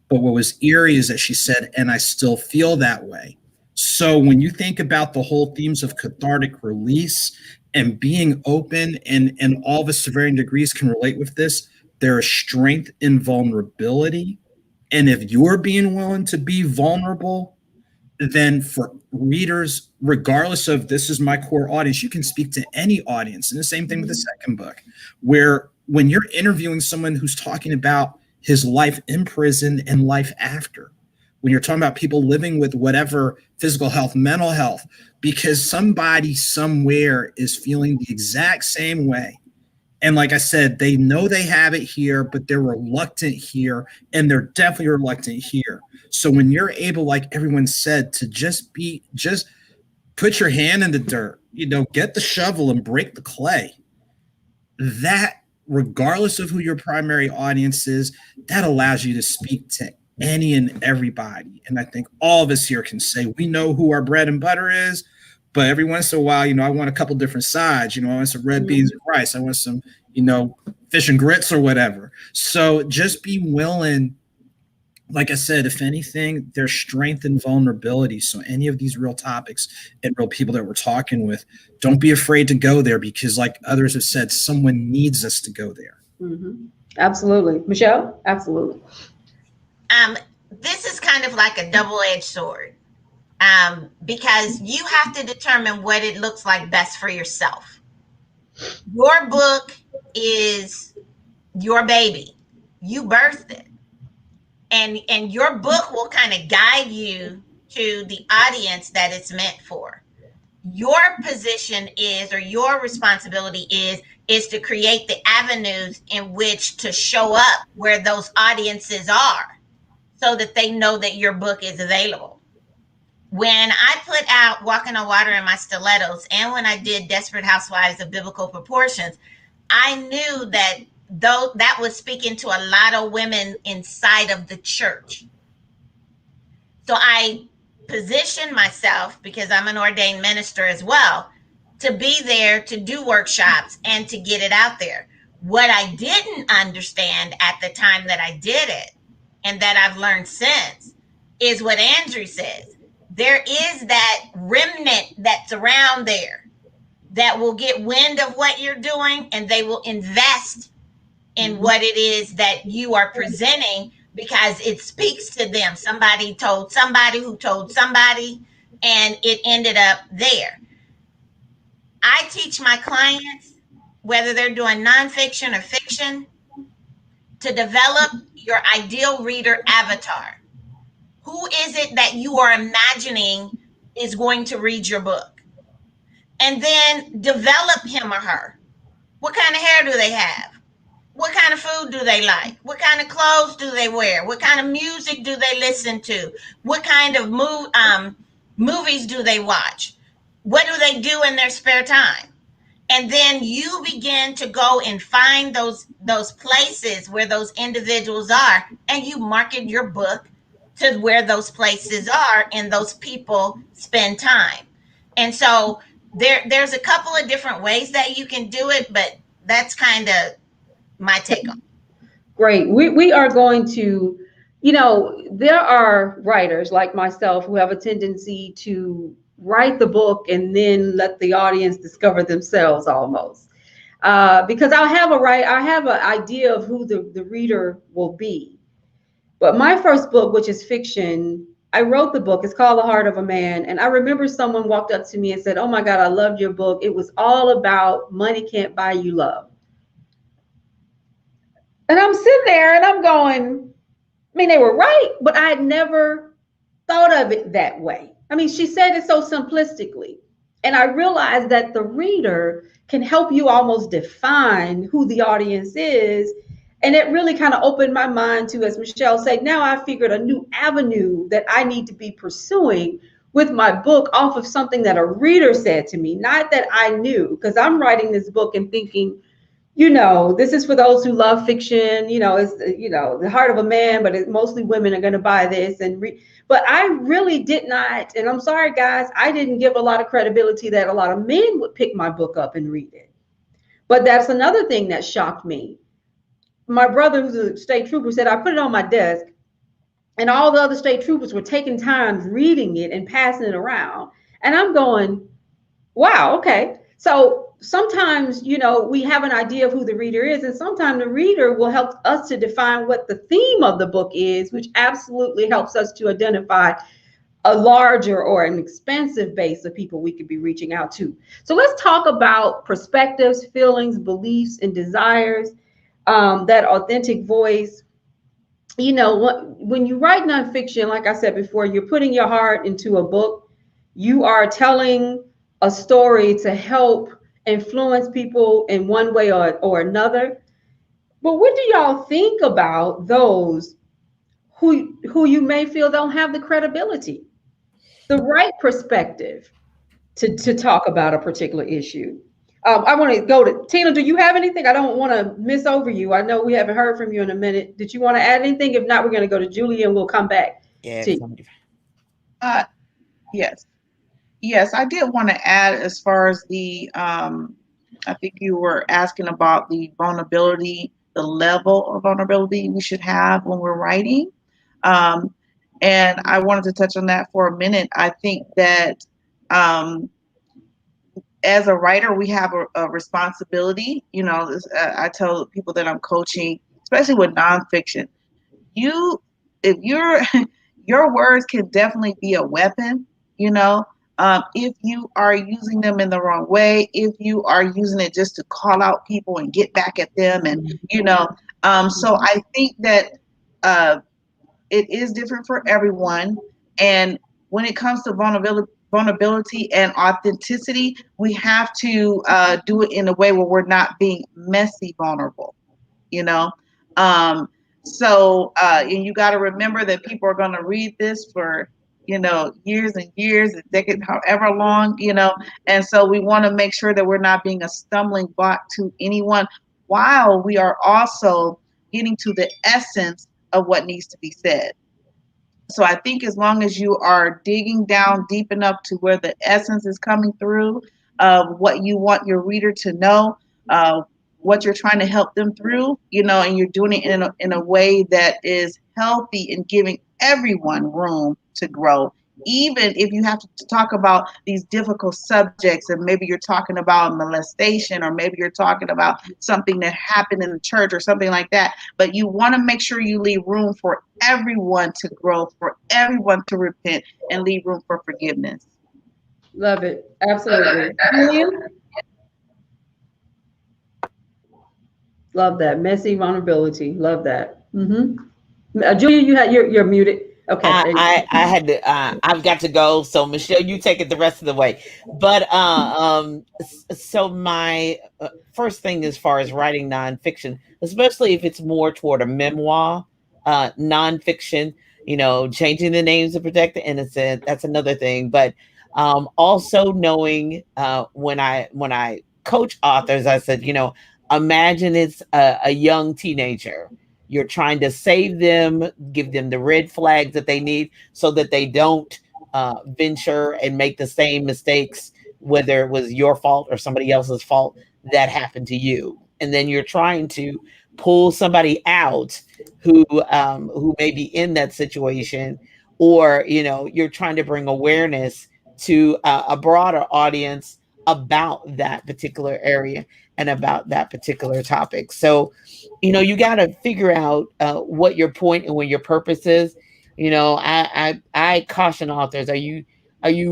S10: But what was eerie is that she said, and I still feel that way. So when you think about the whole themes of cathartic release and being open, and all of us to varying degrees can relate with this, there is strength in vulnerability. And if you're being willing to be vulnerable, then for readers, regardless of this is my core audience, you can speak to any audience. And the same thing with the second book, where when you're interviewing someone who's talking about his life in prison and life after, when you're talking about people living with whatever physical health, mental health, because somebody somewhere is feeling the exact same way. And like I said, they know they have it here, but they're reluctant here, and they're definitely reluctant here. So when you're able, like everyone said, to just put your hand in the dirt, get the shovel and break the clay, that, regardless of who your primary audience is, that allows you to speak to any and everybody. And I think all of us here can say we know who our bread and butter is, but every once in a while, I want a couple different sides. I want some red beans and rice. I want some, fish and grits or whatever. So just be willing. Like I said, if anything, there's strength and vulnerability. So any of these real topics and real people that we're talking with, don't be afraid to go there, because like others have said, someone needs us to go there.
S1: Mm-hmm. Absolutely. Michelle? Absolutely.
S4: This is kind of like a double-edged sword, because you have to determine what it looks like best for yourself. Your book is your baby. You birthed it. And your book will kind of guide you to the audience that it's meant for. Your position is, or your responsibility is to create the avenues in which to show up where those audiences are, so that they know that your book is available. When I put out Walking on Water in my stilettos, and when I did Desperate Housewives of Biblical Proportions, I knew that though that was speaking to a lot of women inside of the church. So I positioned myself, because I'm an ordained minister as well, to be there to do workshops and to get it out there. What I didn't understand at the time that I did it and that I've learned since is what Andrew says. There is that remnant that's around there that will get wind of what you're doing, and they will invest in what it is that you are presenting because it speaks to them. Somebody told somebody who told somebody, and it ended up there. I teach my clients, whether they're doing nonfiction or fiction, to develop your ideal reader avatar. Who is it that you are imagining is going to read your book? And then develop him or her. What kind of hair do they have? What kind of food do they like? What kind of clothes do they wear? What kind of music do they listen to? What kind of movies do they watch? What do they do in their spare time? And then you begin to go and find those places where those individuals are, and you market your book to where those places are and those people spend time. And so there's a couple of different ways that you can do it, but that's kind of my take on it.
S1: Great. We are going to, there are writers like myself who have a tendency to write the book and then let the audience discover themselves almost. Because I have an idea of who the reader will be. But my first book, which is fiction, I wrote the book. It's called The Heart of a Man. And I remember someone walked up to me and said, "Oh my God, I loved your book. It was all about money can't buy you love." And I'm sitting there and I'm going, I mean, they were right, but I had never thought of it that way. I mean, she said it so simplistically. And I realized that the reader can help you almost define who the audience is. And it really kind of opened my mind to, as Michelle said, now I figured a new avenue that I need to be pursuing with my book off of something that a reader said to me, not that I knew, because I'm writing this book and thinking, this is for those who love fiction. It's the heart of a man, but mostly women are going to buy this and read. But I really did not, and I'm sorry, guys, I didn't give a lot of credibility that a lot of men would pick my book up and read it. But that's another thing that shocked me. My brother, who's a state trooper, said I put it on my desk, and all the other state troopers were taking time reading it and passing it around. And I'm going, wow, okay. So sometimes, we have an idea of who the reader is, and sometimes the reader will help us to define what the theme of the book is, which absolutely helps us to identify a larger or an expansive base of people we could be reaching out to. So let's talk about perspectives, feelings, beliefs, and desires, that authentic voice. When you write nonfiction, like I said before, you're putting your heart into a book. You are telling a story to help influence people in one way or another. But what do y'all think about those who you may feel don't have the credibility, the right perspective to talk about a particular issue? I want to go to Tina. Do you have anything? I don't want to miss over you. I know we haven't heard from you in a minute. Did you want to add anything? If not, we're going to go to Julie and we'll come back.
S2: Yeah.
S9: Yes. Yes, I did want to add as far as the, I think you were asking about the vulnerability, the level of vulnerability we should have when we're writing. And I wanted to touch on that for a minute. I think that as a writer, we have a responsibility. I tell people that I'm coaching, especially with nonfiction, if your words can definitely be a weapon, if you are using them in the wrong way, if you are using it just to call out people and get back at them, and so I think that it is different for everyone. And when it comes to vulnerability and authenticity, we have to do it in a way where we're not being messy vulnerable, and you got to remember that people are going to read this for years and years and decades, however long, and so we want to make sure that we're not being a stumbling block to anyone, while we are also getting to the essence of what needs to be said. So I think as long as you are digging down deep enough to where the essence is coming through of what you want your reader to know, what you're trying to help them through, and you're doing it in a way that is healthy and giving everyone room to grow. Even if you have to talk about these difficult subjects, and maybe you're talking about molestation, or maybe you're talking about something that happened in the church or something like that, but you want to make sure you leave room for everyone to grow, for everyone to repent, and leave room for forgiveness.
S1: Love it. Absolutely. Julia? Love that. Messy vulnerability. Love that. Julia, you're muted. Okay.
S2: I had to. I've got to go. So Michelle, you take it the rest of the way. But so my first thing, as far as writing nonfiction, especially if it's more toward a memoir, nonfiction, changing the names to protect the innocent. That's another thing. But also knowing when I coach authors, I said, imagine it's a young teenager. You're trying to save them, give them the red flags that they need so that they don't venture and make the same mistakes, whether it was your fault or somebody else's fault that happened to you. And then you're trying to pull somebody out who may be in that situation, or you're trying to bring awareness to a broader audience about that particular area and about that particular topic. So you got to figure out what your point and what your purpose is. I caution authors: are you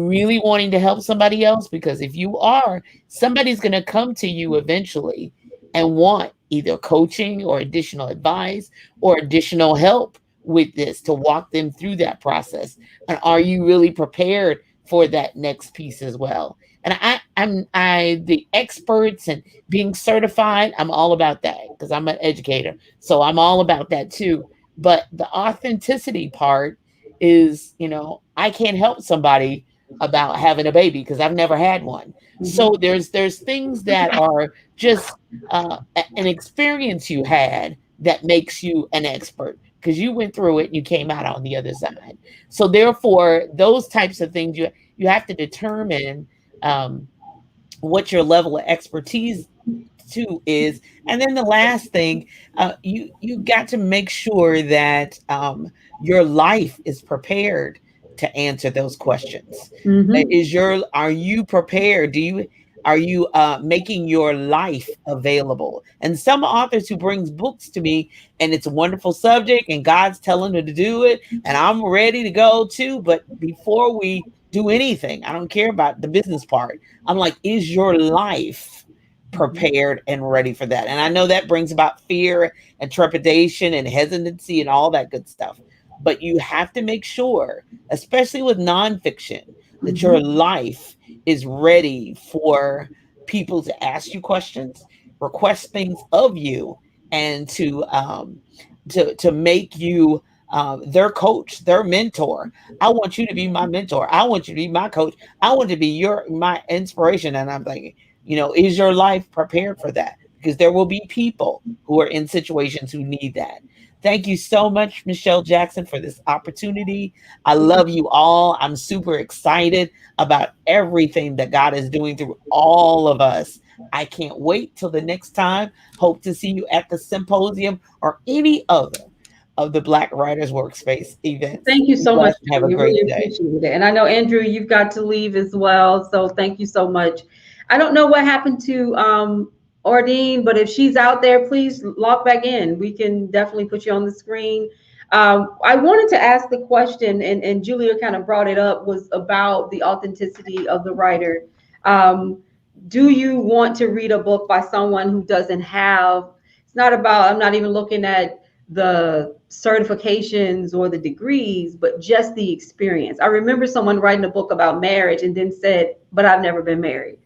S2: really wanting to help somebody else? Because if you are, somebody's going to come to you eventually and want either coaching or additional advice or additional help with this to walk them through that process. And are you really prepared for that next piece as well? And I'm the experts and being certified, I'm all about that because I'm an educator. So I'm all about that too. But the authenticity part is, I can't help somebody about having a baby because I've never had one. So there's things that are just an experience you had that makes you an expert because you went through it and you came out on the other side. So therefore, those types of things you have to determine what your level of expertise to is. And then the last thing, you got to make sure that your life is prepared to answer those questions. Are you prepared? Are you making your life available? And some authors who brings books to me and it's a wonderful subject and God's telling them to do it and I'm ready to go too. But before we do anything, I don't care about the business part. I'm like, is your life prepared and ready for that? And I know that brings about fear and trepidation and hesitancy and all that good stuff. But you have to make sure, especially with nonfiction, that your life is ready for people to ask you questions, request things of you, and to make you their coach, their mentor. I want you to be my mentor. I want you to be my coach. I want to be my inspiration. And I'm thinking, is your life prepared for that? Because there will be people who are in situations who need that. Thank you so much, Michelle Jackson, for this opportunity. I love you all. I'm super excited about everything that God is doing through all of us. I can't wait till the next time. Hope to see you at the symposium or any other of the Black Writers Workspace events.
S1: Thank you so much.
S2: Have a great day.
S1: Appreciate it. And I know, Andrew, you've got to leave as well. So thank you so much. I don't know what happened to Ordine, but if she's out there, please log back in. We can definitely put you on the screen. I wanted to ask the question, and Julia kind of brought it up, was about the authenticity of the writer. Do you want to read a book by someone who doesn't have, it's not about, I'm not even looking at the certifications or the degrees, but just the experience. I remember someone writing a book about marriage and then said, but I've never been married.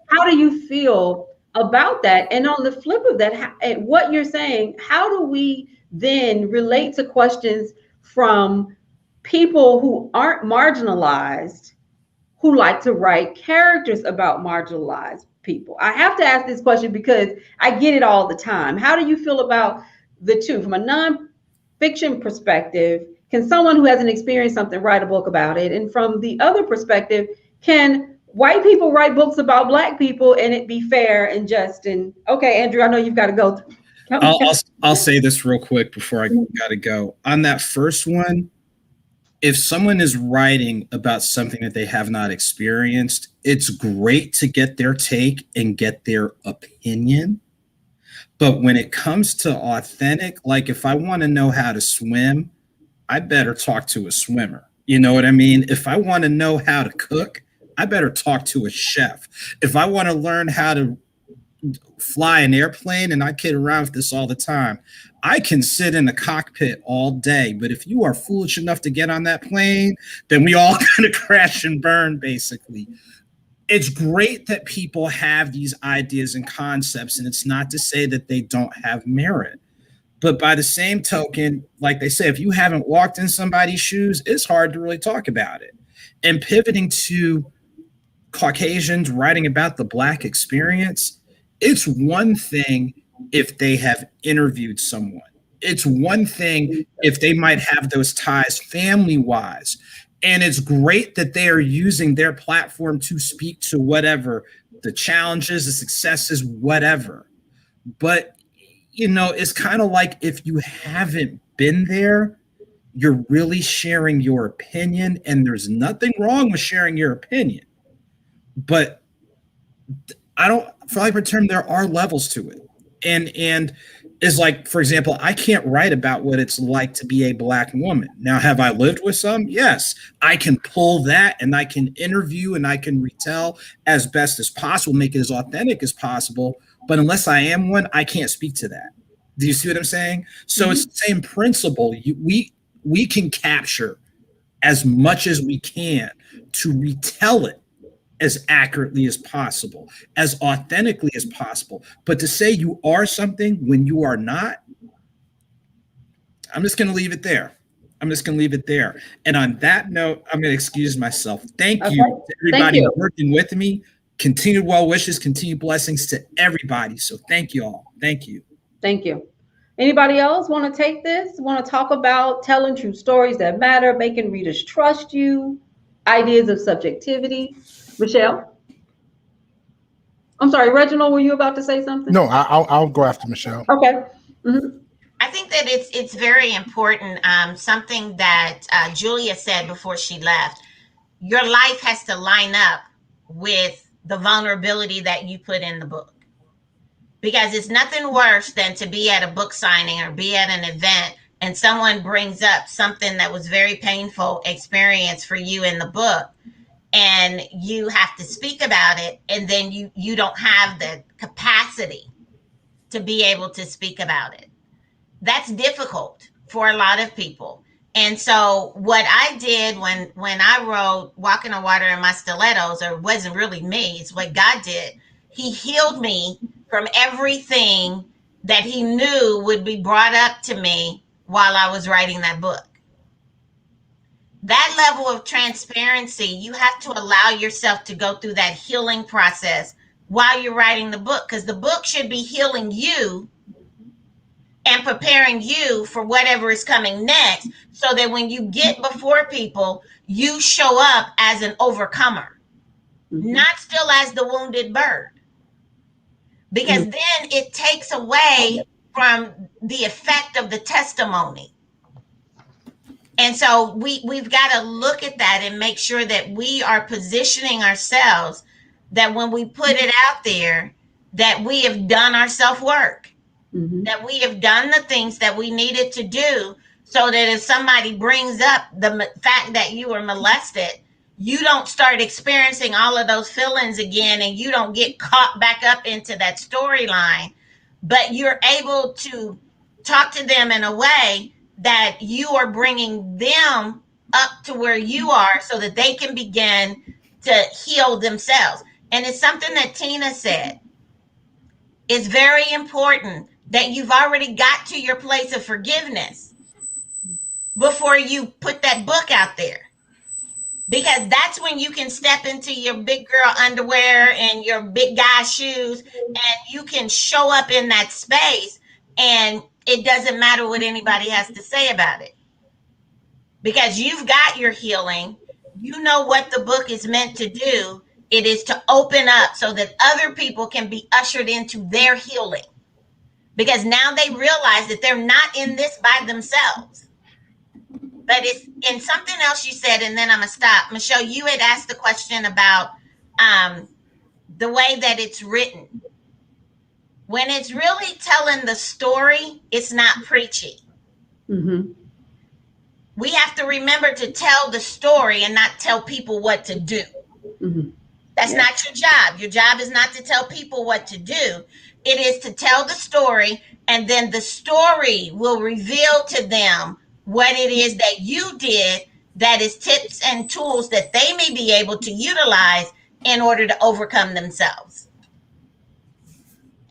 S1: How do you feel about that? And on the flip of that, what you're saying, how do we then relate to questions from people who aren't marginalized, who like to write characters about marginalized people? I have to ask this question because I get it all the time. How do you feel about the two? From a nonfiction perspective, can someone who hasn't experienced something write a book about it? And from the other perspective, can white people write books about black people and it be fair and just. And okay, Andrew, I know you've got to go.
S10: I'll say this real quick before I gotta go. On that first one, if someone is writing about something that they have not experienced, it's great to get their take and get their opinion. But when it comes to authentic, like if I want to know how to swim, I better talk to a swimmer. You know what I mean? If I want to know how to cook, I better talk to a chef. If I want to learn how to fly an airplane, and I kid around with this all the time, I can sit in the cockpit all day, but if you are foolish enough to get on that plane, then we all kind of crash and burn, basically. It's great that people have these ideas and concepts, and it's not to say that they don't have merit. But by the same token, like they say, if you haven't walked in somebody's shoes, it's hard to really talk about it. And pivoting to Caucasians writing about the Black experience, it's one thing if they have interviewed someone. It's one thing if they might have those ties family-wise. And it's great that they are using their platform to speak to whatever the challenges, the successes, whatever. But, you know, it's kind of like if you haven't been there, you're really sharing your opinion. And there's nothing wrong with sharing your opinion. But I don't, for lack of a term, there are levels to it. And is like, for example, I can't write about what it's like to be a Black woman. Now, have I lived with some? Yes. I can pull that and I can interview and I can retell as best as possible, make it as authentic as possible. But unless I am one, I can't speak to that. Do you see what I'm saying? So It's the same principle. We can capture as much as we can to retell it as accurately as possible, as authentically as possible. But to say you are something when you are not, I'm just going to leave it there. And on that note, I'm going to excuse myself. Thank you to everybody working with me. Continued well wishes, continued blessings to everybody. So thank you all. Thank you.
S1: Thank you. Anybody else want to take this? Want to talk about telling true stories that matter, making readers trust you, ideas of subjectivity? Michelle? I'm sorry, Reginald, were you about to say something?
S8: No, I'll go after Michelle.
S1: Okay.
S4: I think that it's very important. Something that Julia said before she left, your life has to line up with the vulnerability that you put in the book. Because it's nothing worse than to be at a book signing or be at an event and someone brings up something that was very painful experience for you in the book, and you have to speak about it, and then you don't have the capacity to be able to speak about it. That's difficult for a lot of people. And so what I did when I wrote Walking on Water in My Stilettos, or it wasn't really me, it's what God did. He healed me from everything that he knew would be brought up to me while I was writing that book. That level of transparency, you have to allow yourself to go through that healing process while you're writing the book, because the book should be healing you and preparing you for whatever is coming next, so that when you get before people, you show up as an overcomer, not still as the wounded bird. Because then it takes away from the effect of the testimony. And so we've got to look at that and make sure that we are positioning ourselves, that when we put it out there, that we have done our self-work, that we have done the things that we needed to do, so that if somebody brings up the fact that you were molested, you don't start experiencing all of those feelings again, and you don't get caught back up into that storyline, but you're able to talk to them in a way that you are bringing them up to where you are, so that they can begin to heal themselves. And it's something that Tina said. It's very important that you've already got to your place of forgiveness before you put that book out there. Because that's when you can step into your big girl underwear and your big guy shoes, and you can show up in that space, and it doesn't matter what anybody has to say about it. Because you've got your healing, you know what the book is meant to do, It is to open up so that other people can be ushered into their healing. Because now they realize that they're not in this by themselves. But it's in something else you said, and then I'm going to stop. Michelle, you had asked the question about the way that it's written. When it's really telling the story, it's not preachy.
S1: Mm-hmm.
S4: We have to remember to tell the story and not tell people what to do.
S1: Mm-hmm.
S4: That's not your job. Your job is not to tell people what to do. It is to tell the story, and then the story will reveal to them what it is that you did that is tips and tools that they may be able to utilize in order to overcome themselves.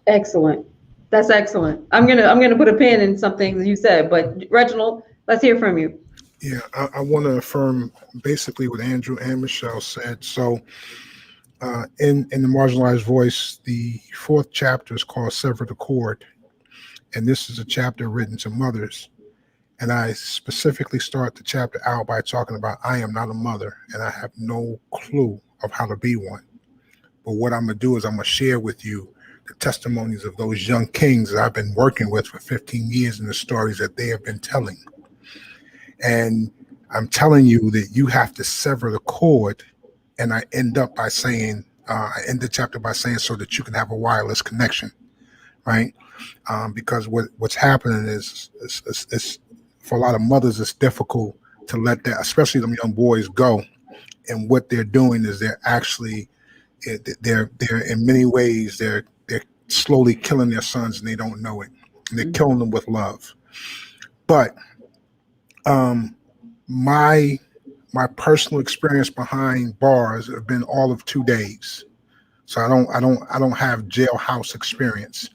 S1: Excellent. That's excellent. I'm gonna put a pin in some things you said, but Reginald, let's hear from you.
S8: Yeah, I want to affirm basically what Andrew and Michelle said. So in the Marginalized Voice, the 4th chapter is called Sever the Cord. And this is a chapter written to mothers. And I specifically start the chapter out by talking about I am not a mother and I have no clue of how to be one. But what I'm going to do is I'm going to share with you the testimonies of those young kings that I've been working with for 15 years and the stories that they have been telling. And I'm telling you that you have to sever the cord. And I end up by saying, I end the chapter by saying so that you can have a wireless connection, right? Because what's happening is for a lot of mothers, it's difficult to let that, especially them young boys, go. And what they're doing is they're actually, they're in many ways, they're slowly killing their sons and they don't know it. And they're killing them with love. But my personal experience behind bars have been all of 2 days. So I don't have jailhouse experience.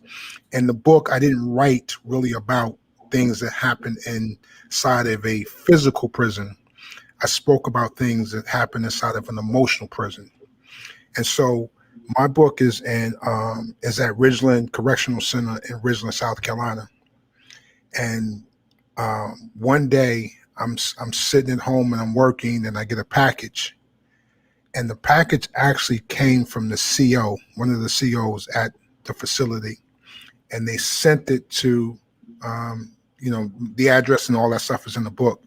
S8: In the book, I didn't write really about things that happen inside of a physical prison. I spoke about things that happen inside of an emotional prison. And so my book is at Ridgeland Correctional Center in Ridgeland, South Carolina. And one day I'm sitting at home and I'm working and I get a package. And the package actually came from the CO, one of the COs at the facility. And they sent it to, the address and all that stuff is in the book.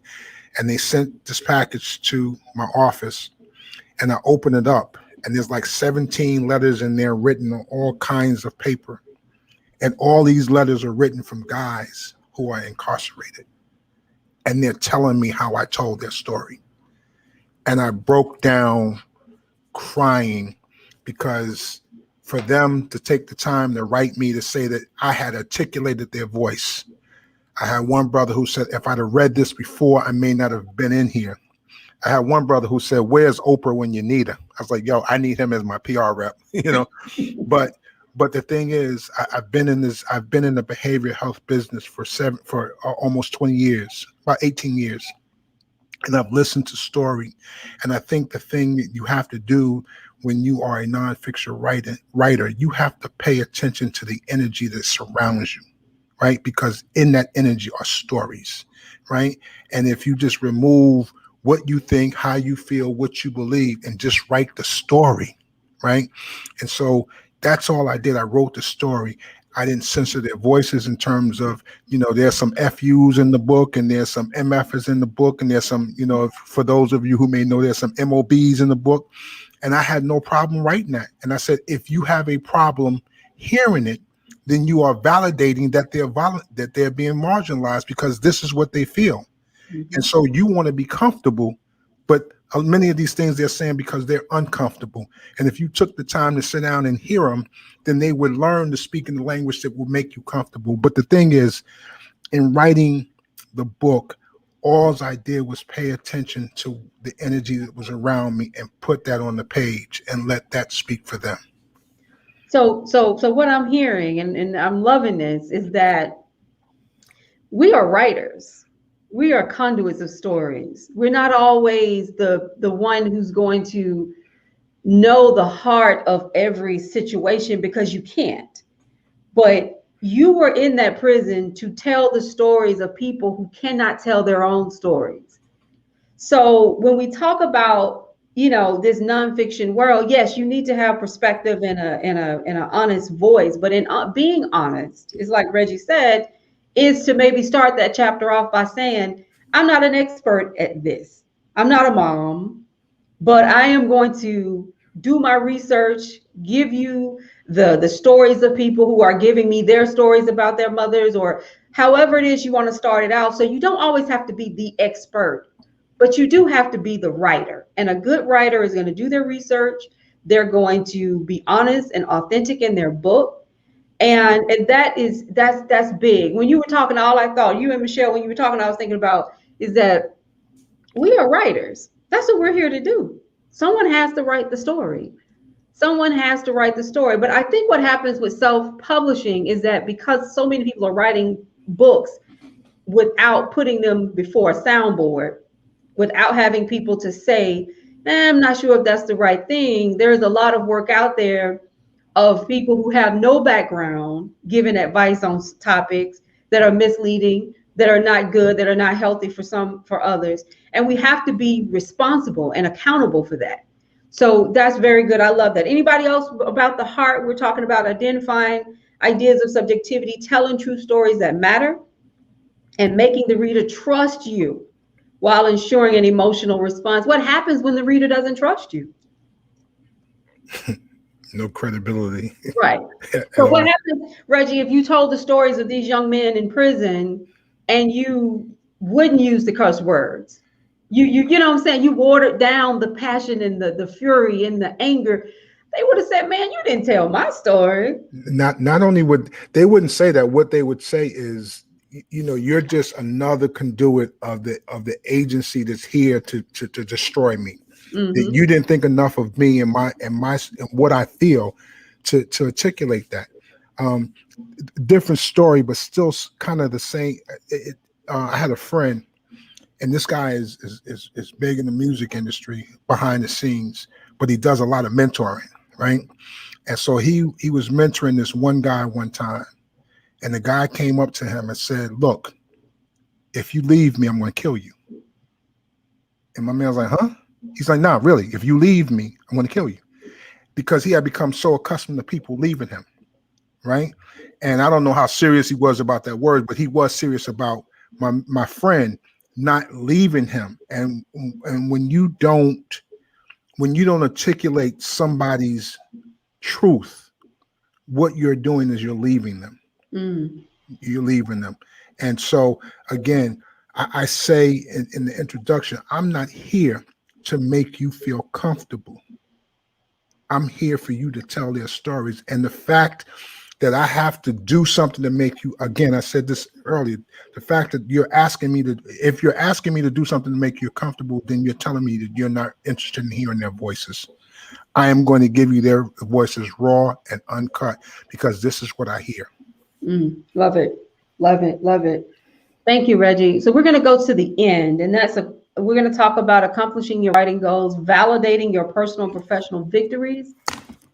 S8: And they sent this package to my office and I opened it up and there's like 17 letters in there written on all kinds of paper. And all these letters are written from guys who are incarcerated. And they're telling me how I told their story. And I broke down crying because for them to take the time to write me to say that I had articulated their voice. I had one brother who said, if I'd have read this before, I may not have been in here. I had one brother who said, where's Oprah when you need her? I was like, yo, I need him as my PR rep, But the thing is, I've been in the behavioral health business for almost 20 years, about 18 years. And I've listened to story. And I think the thing that you have to do when you are a nonfiction writer, you have to pay attention to the energy that surrounds you, right? Because in that energy are stories, right? And if you just remove what you think, how you feel, what you believe, and just write the story, right? And so that's all I did. I wrote the story. I didn't censor their voices in terms of, there's some FUs in the book and there's some MFs in the book and there's some, for those of you who may know, there's some MOBs in the book. And I had no problem writing that. And I said, if you have a problem hearing it, then you are validating that they're being marginalized because this is what they feel. Mm-hmm. And so you want to be comfortable, but many of these things they're saying because they're uncomfortable. And if you took the time to sit down and hear them, then they would learn to speak in the language that will make you comfortable. But the thing is, in writing the book, all I did was pay attention to the energy that was around me and put that on the page and let that speak for them.
S1: So what I'm hearing, and I'm loving this, is that we are writers. We are conduits of stories. We're not always the one who's going to know the heart of every situation because you can't. But you were in that prison to tell the stories of people who cannot tell their own stories. So when we talk about, this nonfiction world, yes, you need to have perspective and an honest voice. But in being honest, it's like Reggie said, is to maybe start that chapter off by saying, I'm not an expert at this. I'm not a mom, but I am going to do my research, give you the stories of people who are giving me their stories about their mothers, or however it is you want to start it out. So you don't always have to be the expert, but you do have to be the writer. And a good writer is going to do their research. They're going to be honest and authentic in their book. And that's big. When you were talking, all I thought, you and Michelle, when you were talking, I was thinking about is that we are writers. That's what we're here to do. Someone has to write the story. Someone has to write the story. But I think what happens with self-publishing is that because so many people are writing books without putting them before a soundboard, without having people to say, I'm not sure if that's the right thing. There's a lot of work out there of people who have no background giving advice on topics that are misleading, that are not good, that are not healthy for others. And we have to be responsible and accountable for that. So that's very good. I love that. Anybody else about the heart? We're talking about identifying ideas of subjectivity, telling true stories that matter, and making the reader trust you while ensuring an emotional response. What happens when the reader doesn't trust you?
S8: No credibility.
S1: Right. So what happens, Reggie, if you told the stories of these young men in prison and you wouldn't use the curse words? You know what I'm saying? You watered down the passion and the fury and the anger. They would have said, man, you didn't tell my story.
S8: Not only would they wouldn't say that, what they would say is, you're just another conduit of the agency that's here to destroy me.
S1: Mm-hmm.
S8: You didn't think enough of me and what I feel to articulate that. Different story, but still kind of the same. I had a friend, and this guy is big in the music industry behind the scenes, but he does a lot of mentoring, right? And so he was mentoring this one guy one time, and the guy came up to him and said, "Look, if you leave me, I'm going to kill you." And my man was like, "Huh?" He's like, "Nah, really. If you leave me, I'm going to kill you," because he had become so accustomed to people leaving him, right? And I don't know how serious he was about that word, but he was serious about my friend not leaving him. And when you don't articulate somebody's truth, what you're doing is you're leaving them. You're leaving them. And so again, I say in the introduction, I'm not here to make you feel comfortable. I'm here for you to tell their stories. And the fact that I have to do something to make you, again, I said this earlier, the fact that if you're asking me to do something to make you comfortable, then you're telling me that you're not interested in hearing their voices. I am going to give you their voices raw and uncut, because this is what I hear.
S1: Love it. Love it. Love it. Thank you, Reggie. So we're going to go to the end, and we're going to talk about accomplishing your writing goals, validating your personal and professional victories,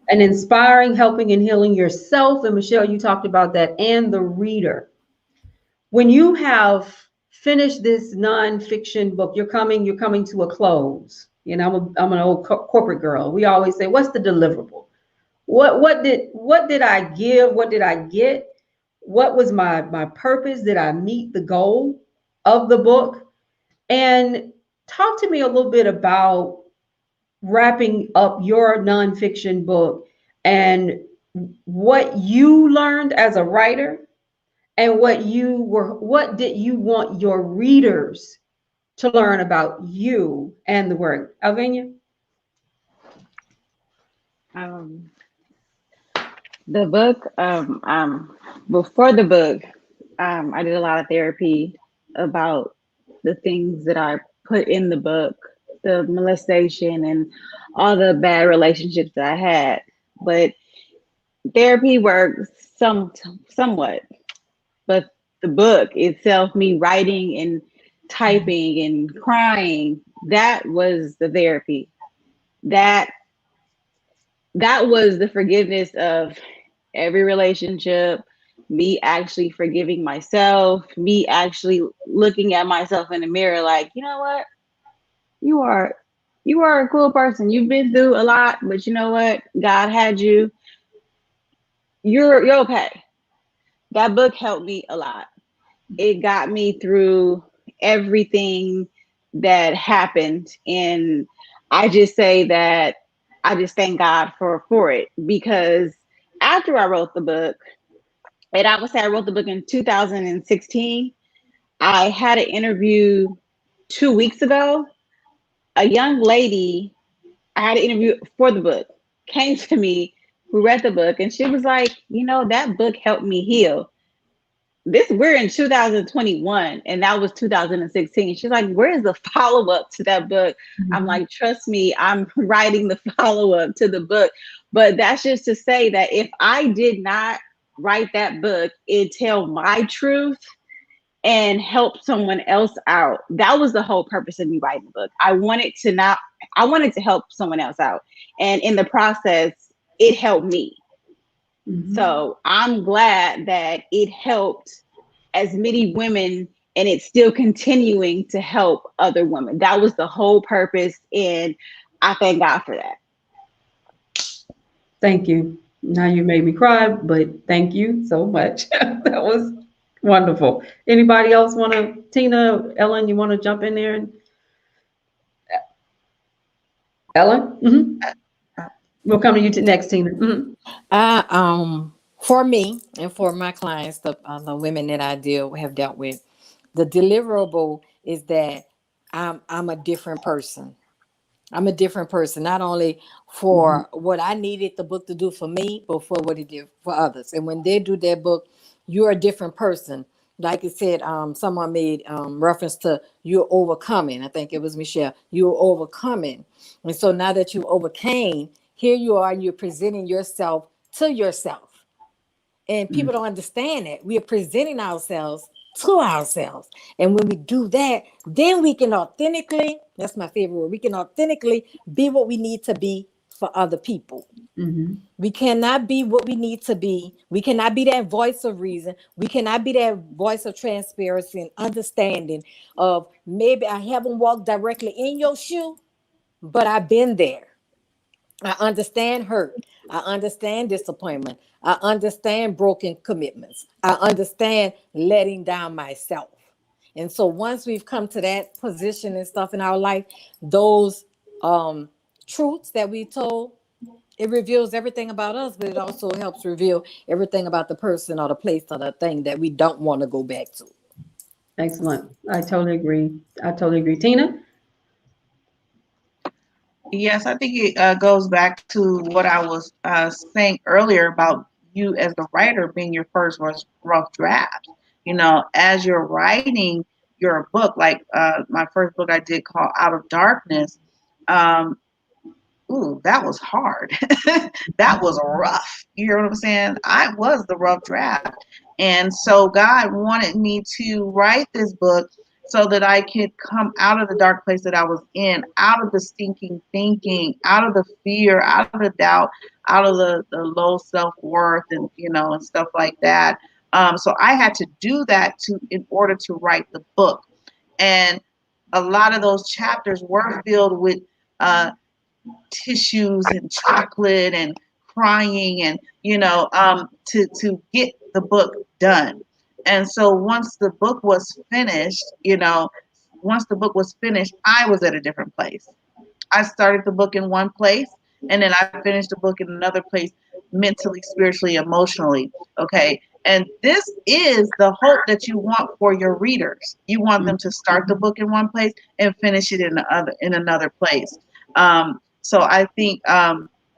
S1: and inspiring, helping, and healing yourself. And Michelle, you talked about that, and the reader. When you have finished this nonfiction book, you're coming to a close. I'm an old corporate girl. We always say, what's the deliverable? What did I give? What did I get? What was my purpose? Did I meet the goal of the book? And talk to me a little bit about wrapping up your nonfiction book and what you learned as a writer, and what did you want your readers to learn about you and the work? Alvenia?
S3: The book, before the book, I did a lot of therapy about the things that I put in the book, the molestation and all the bad relationships that I had. But therapy works somewhat. But the book itself, me writing and typing and crying, that was the therapy. That was the forgiveness of every relationship, me actually forgiving myself, me actually looking at myself in the mirror like, you know what? You are you are a cool person. You've been through a lot, but you know what? God had you. You're okay. That book helped me a lot. It got me through everything that happened. And I just say that I just thank God for it, because after I wrote the book, and I would say I wrote the book in 2016, I had an interview 2 weeks ago. A young lady, I had an interview for the book, came to me, who read the book, and she was like, that book helped me heal. We're in 2021 and that was 2016. She's like, where is the follow-up to that book? I'm like, trust me, I'm writing the follow-up to the book. But that's just to say that if I did not write that book and tell my truth and help someone else out, that was the whole purpose of me writing the book. I wanted to help someone else out, and in the process it helped me. So I'm glad that it helped as many women, and it's still continuing to help other women. That was the whole purpose, and I thank God for that.
S1: Thank you. Now you made me cry, but thank you so much. That was wonderful. Anybody else want to, Tina, Ellen, you want to jump in there? Ellen? We'll come to you next, Tina.
S6: For me and for my clients, the women that I have dealt with, the deliverable is that I'm a different person. I'm a different person, not only for what I needed the book to do for me, but for what it did for others. And when they do their book, you're a different person. Like it said, someone made reference to you're overcoming. I think it was Michelle. You're overcoming. And so now that you overcame, here you are, you're presenting yourself to yourself. And people don't understand that. We are presenting ourselves to ourselves. And when we do that, then we can authentically, that's my favorite word, we can authentically be what we need to be for other people. We cannot be what we need to be. We cannot be that voice of reason. We cannot be that voice of transparency and understanding of, maybe I haven't walked directly in your shoe, but I've been there. I understand hurt. I understand disappointment. I understand broken commitments. I understand letting down myself. And so once we've come to that position and stuff in our life, those truths that we told, it reveals everything about us, but it also helps reveal everything about the person or the place or the thing that we don't want to go back to.
S1: Excellent. I totally agree. Tina?
S9: Yes, I think it goes back to what I was saying earlier about you as the writer being your first rough draft. As you're writing your book, like my first book I did called Out of Darkness, that was hard. That was rough. You hear what I'm saying? I was the rough draft. And so God wanted me to write this book so that I could come out of the dark place that I was in, out of the stinking thinking, out of the fear, out of the doubt, out of the low self-worth and, and stuff like that. So I had to do that in order to write the book. And a lot of those chapters were filled with tissues and chocolate and crying and to get the book done. And so once the book was finished, I was at a different place. I started the book in one place and then I finished the book in another place, mentally, spiritually, emotionally. Okay. And this is the hope that you want for your readers. You want them to start the book in one place and finish it in another place. So I think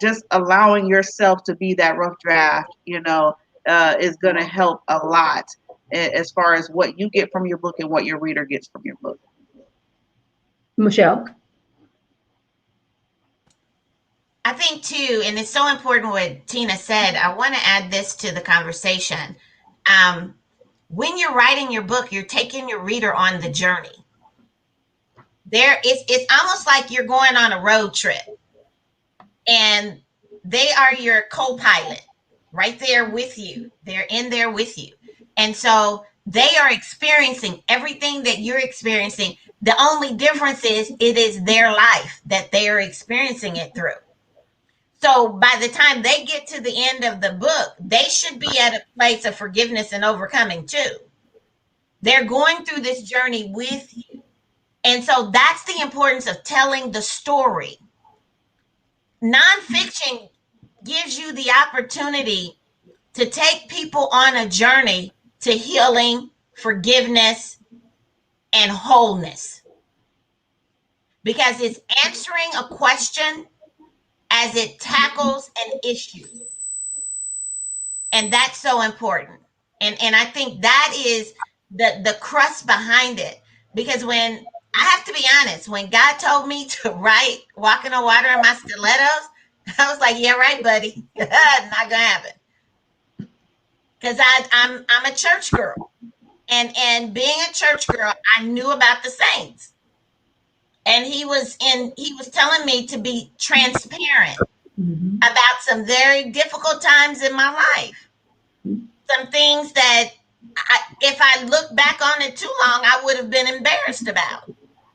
S9: just allowing yourself to be that rough draft, is going to help a lot as far as what you get from your book and what your reader gets from your book.
S1: Michelle?
S4: I think too, and it's so important what Tina said. I want to add this to the conversation. When you're writing your book, you're taking your reader on the journey. It's almost like you're going on a road trip, and they are your co-pilot right there with you. They're in there with you, and so they are experiencing everything that you're experiencing The only difference is it is their life that they are experiencing it through. So by the time they get to the end of the book, they should be at a place of forgiveness and overcoming too. They're going through this journey with you. And so that's the importance of telling the story. Nonfiction gives you the opportunity to take people on a journey to healing, forgiveness, and wholeness. Because it's answering a question as it tackles an issue. And that's so important. And I think that is the crust behind it. Because when I have to be honest, when God told me to write Walking on Water in my stilettos, I was like, yeah, right, buddy. Not gonna happen. Because I'm a church girl. And being a church girl, I knew about the saints. And he was telling me to be transparent about some very difficult times in my life. Some things that if I look back on it too long, I would have been embarrassed about.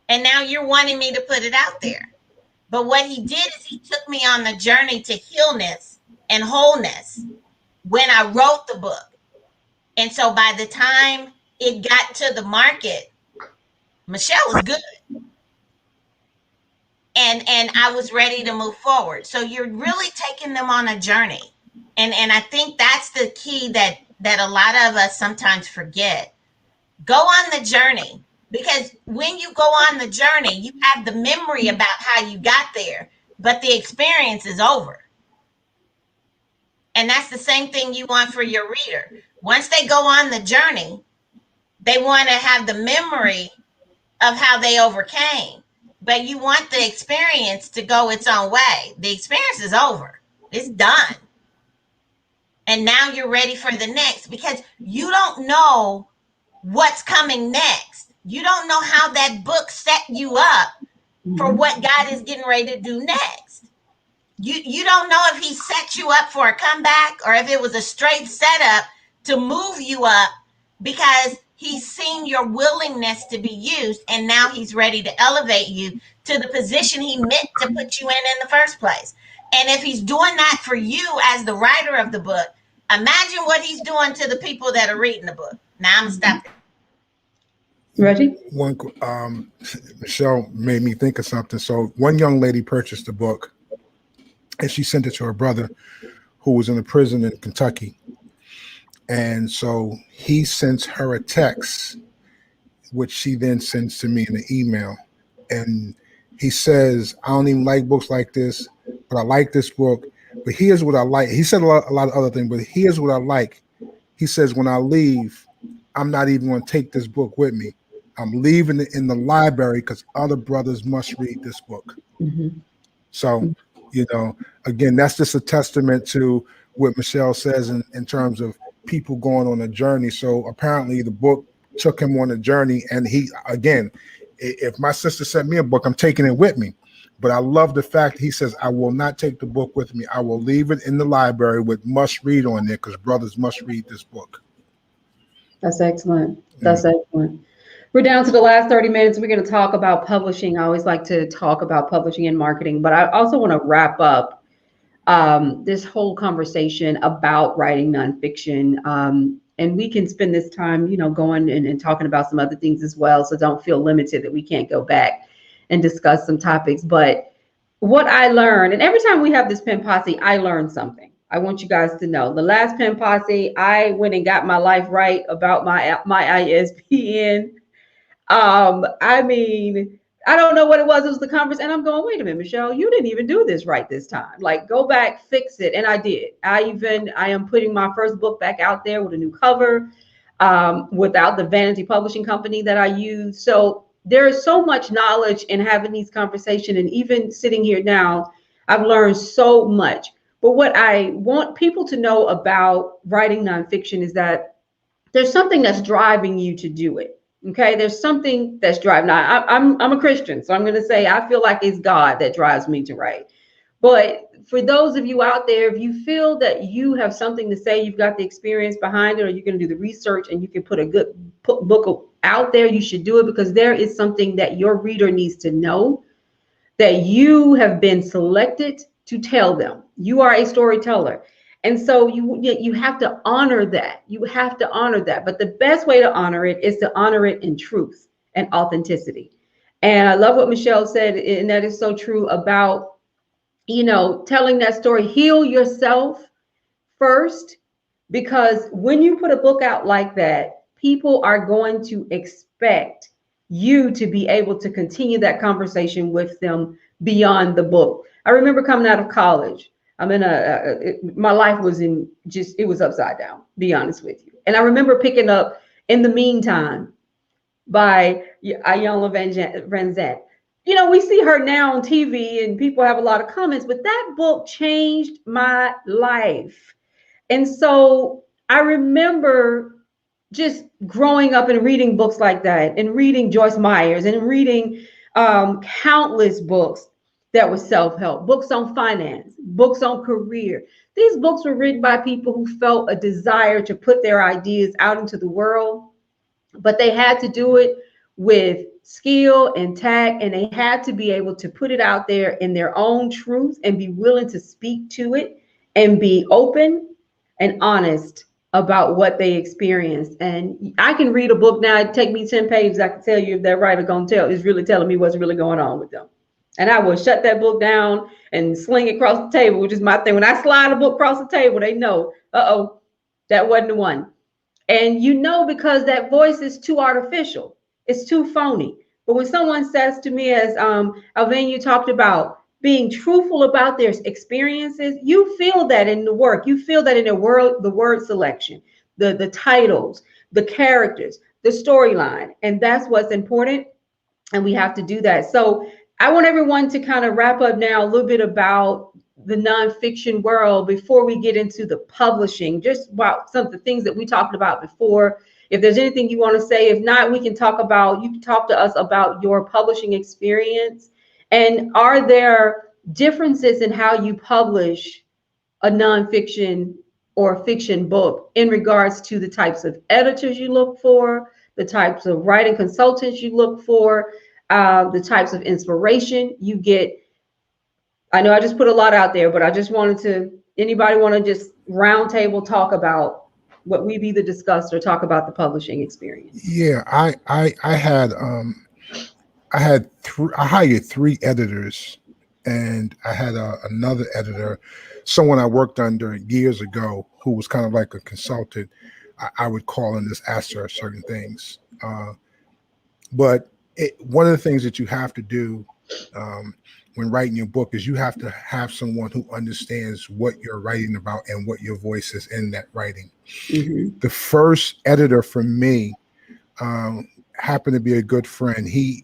S4: And now you're wanting me to put it out there. But what he did is he took me on the journey to healness and wholeness when I wrote the book. And so by the time it got to the market, Michelle was good. And I was ready to move forward. So you're really taking them on a journey. And I think that's the key that a lot of us sometimes forget. Go on the journey, because when you go on the journey, you have the memory about how you got there, but the experience is over. And that's the same thing you want for your reader. Once they go on the journey, they want to have the memory of how they overcame. But you want the experience to go its own way. The experience is over. It's done. And now you're ready for the next, because you don't know what's coming next. You don't know how that book set you up for what God is getting ready to do next. You don't know if he set you up for a comeback or if it was a straight setup to move you up, because he's seen your willingness to be used, and now he's ready to elevate you to the position he meant to put you in the first place. And if he's doing that for you as the writer of the book, imagine what he's doing to the people that are reading the book. Now I'm stopping.
S1: Reggie?
S8: Michelle made me think of something. So one young lady purchased the book, and she sent it to her brother, who was in a prison in Kentucky. And so he sends her a text, which she then sends to me in an email. And he says, I don't even like books like this, but I like this book. But here's what I like. He said a lot of other things, but here's what I like. He says, when I leave, I'm not even going to take this book with me. I'm leaving it in the library because other brothers must read this book. So, again, that's just a testament to what Michelle says in terms of people going on a journey. So apparently the book took him on a journey. And he, again, if my sister sent me a book, I'm taking it with me. But I love the fact he says, I will not take the book with me. I will leave it in the library with must read on there because brothers must read this book.
S1: That's excellent. That's excellent. We're down to the last 30 minutes. We're going to talk about publishing. I always like to talk about publishing and marketing, but I also want to wrap up this whole conversation about writing nonfiction. And we can spend this time, going and talking about some other things as well. So don't feel limited that we can't go back and discuss some topics. But what I learned, and every time we have this pen posse, I learn something. I want you guys to know. The last pen posse, I went and got my life right about my ISBN. I mean, I don't know what it was. It was the conference, and I'm going, wait a minute, Michelle, you didn't even do this right this time. Like, go back, fix it, and I did. I am putting my first book back out there with a new cover, without the vanity publishing company that I use. So there is so much knowledge in having these conversations, and even sitting here now, I've learned so much. But what I want people to know about writing nonfiction is that there's something that's driving you to do it. Okay, there's something that's driving. Now, I'm a Christian, so I'm going to say I feel like it's God that drives me to write. But for those of you out there, if you feel that you have something to say, you've got the experience behind it, or you're going to do the research and you can put a good book out there, you should do it, because there is something that your reader needs to know, that you have been selected to tell them. You are a storyteller. And so you have to honor that. You have to honor that. But the best way to honor it is to honor it in truth and authenticity. And I love what Michelle said, and that is so true about, telling that story. Heal yourself first, because when you put a book out like that, people are going to expect you to be able to continue that conversation with them beyond the book. I remember coming out of college. My life was it was upside down, to be honest with you. And I remember picking up In the Meantime by Ayanna Van Zandt. We see her now on TV and people have a lot of comments, but that book changed my life. And so I remember just growing up and reading books like that, and reading Joyce Myers, and reading countless books that were self-help, books on finance, books on career. These books were written by people who felt a desire to put their ideas out into the world, but they had to do it with skill and tact, and they had to be able to put it out there in their own truth and be willing to speak to it and be open and honest about what they experienced. And I can read a book now, it take me 10 pages, I can tell you if that writer is really telling me what's really going on with them. And I will shut that book down and sling it across the table, which is my thing. When I slide a book across the table, they know, that wasn't the one. And because that voice is too artificial, it's too phony. But when someone says to me, as Alvin, you talked about being truthful about their experiences, you feel that in the work. You feel that in the word selection, the titles, the characters, the storyline. And that's what's important. And we have to do that. So I want everyone to kind of wrap up now a little bit about the nonfiction world before we get into the publishing, just about some of the things that we talked about before. If there's anything you want to say, if not, you can talk to us about your publishing experience. And are there differences in how you publish a nonfiction or fiction book in regards to the types of editors you look for, the types of writing consultants you look for, the types of inspiration you get? I know I just put a lot out there, but I just anybody want to just roundtable talk about what we've either discussed or talk about the publishing experience?
S8: Yeah, I hired 3 editors, and I had another editor, someone I worked under years ago, who was kind of like a consultant. I would call and just ask her certain things. But one of the things that you have to do when writing your book is you have to have someone who understands what you're writing about and what your voice is in that writing. Mm-hmm. The first editor for me happened to be a good friend. He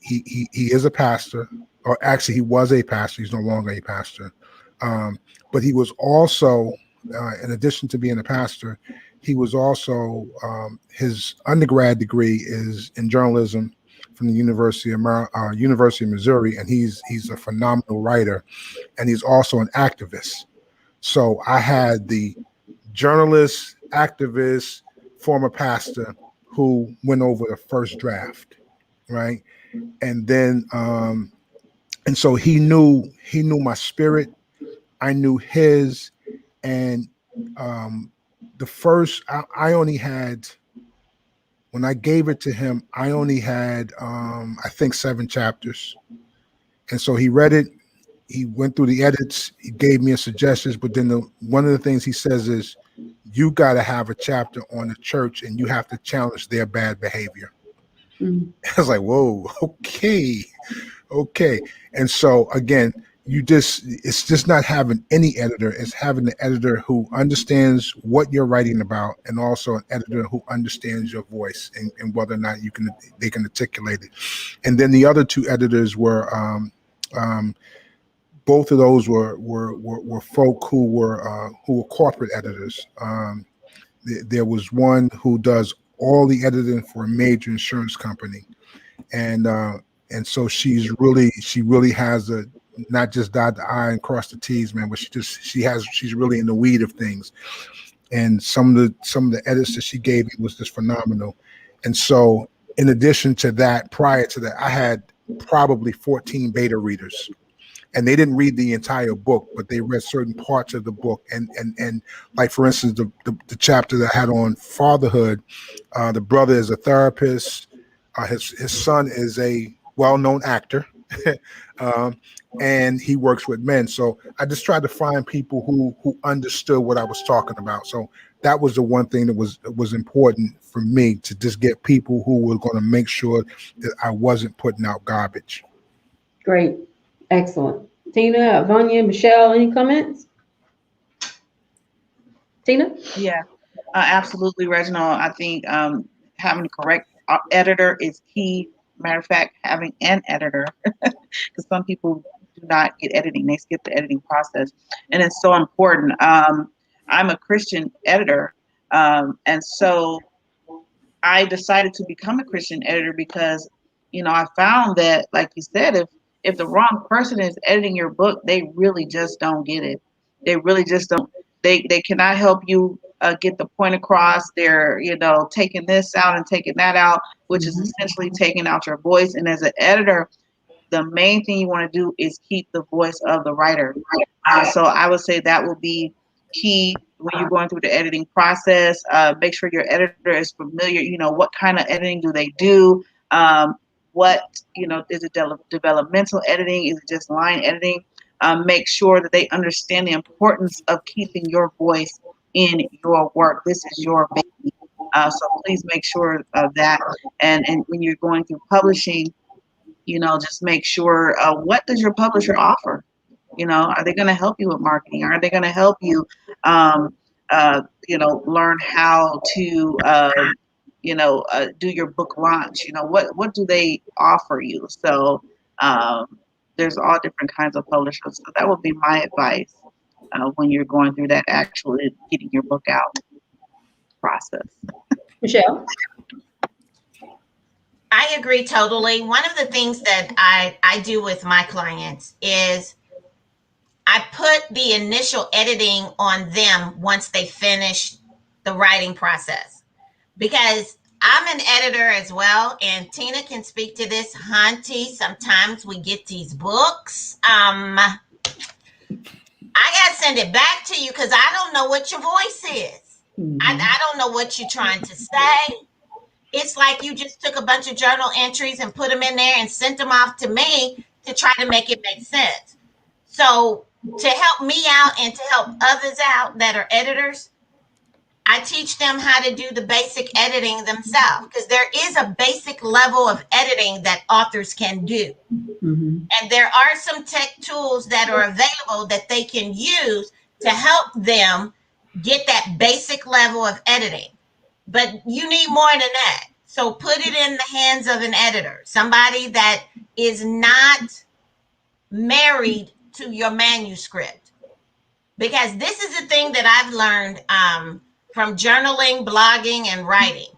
S8: is a pastor, or actually he was a pastor. He's no longer a pastor. But he was also, in addition to being a pastor, he was also, his undergrad degree is in journalism from the University of Missouri, and he's a phenomenal writer, and he's also an activist. So I had the journalist, activist, former pastor who went over the first draft, right? And then and so he knew my spirit, I knew his, and the first I only had, when I gave it to him, I only had, I think 7 chapters. And so he read it, he went through the edits, he gave me a suggestions, but then one of the things he says is, you got to have a chapter on the church and you have to challenge their bad behavior. Mm. I was like, whoa, okay. And so again, it's just not having any editor, it's having an editor who understands what you're writing about, and also an editor who understands your voice and whether or not they can articulate it. And then the other 2 editors were both of those were folk who were corporate editors. There was one who does all the editing for a major insurance company, and so she really has a not just dot the I and cross the T's, man, but she's really in the weed of things. And some of the edits that she gave me was just phenomenal. And so in addition to that, prior to that, I had probably 14 beta readers. And they didn't read the entire book, but they read certain parts of the book. And like, for instance, the chapter that I had on fatherhood, the brother is a therapist. His son is a well-known actor, and he works with men. So I just tried to find people who understood what I was talking about. So that was the one thing that was important for me, to just get people who were going to make sure that I wasn't putting out garbage.
S1: Great. Excellent. Tina, Vanya, Michelle, any comments? Tina?
S9: Yeah, absolutely, Reginald. I think having the correct editor is key. Matter of fact, having an editor, because some people do not get editing; they skip the editing process, and it's so important. I'm a Christian editor, and so I decided to become a Christian editor because, I found that, like you said, if the wrong person is editing your book, they really just don't get it. They really just don't. They cannot help you get the point across. They're taking this out and taking that out, which is essentially taking out your voice. And as an editor, the main thing you want to do is keep the voice of the writer. So I would say that will be key when you're going through the editing process. Make sure your editor is familiar. What kind of editing do they do? What is it developmental editing? Is it just line editing? Make sure that they understand the importance of keeping your voice in your work. This is your baby. So please make sure of that. And when you're going through publishing, just make sure, what does your publisher offer? Are they going to help you with marketing? Are they going to help you, learn how to, do your book launch? What do they offer you? So there's all different kinds of publishers. So that would be my advice when you're going through that actually getting your book out process.
S1: Michelle?
S4: I agree totally. One of the things that I do with my clients is I put the initial editing on them once they finish the writing process, because I'm an editor as well, and Tina can speak to this. Hunty, sometimes we get these books. I gotta send it back to you because I don't know what your voice is. I don't know what you're trying to say. It's like you just took a bunch of journal entries and put them in there and sent them off to me to try to make it make sense. So to help me out and to help others out that are editors, I teach them how to do the basic editing themselves, because there is a basic level of editing that authors can do. And there are some tech tools that are available that they can use to help them get that basic level of editing. But you need more than that. So put it in the hands of an editor, somebody that is not married to your manuscript. Because this is the thing that I've learned from journaling, blogging, and writing.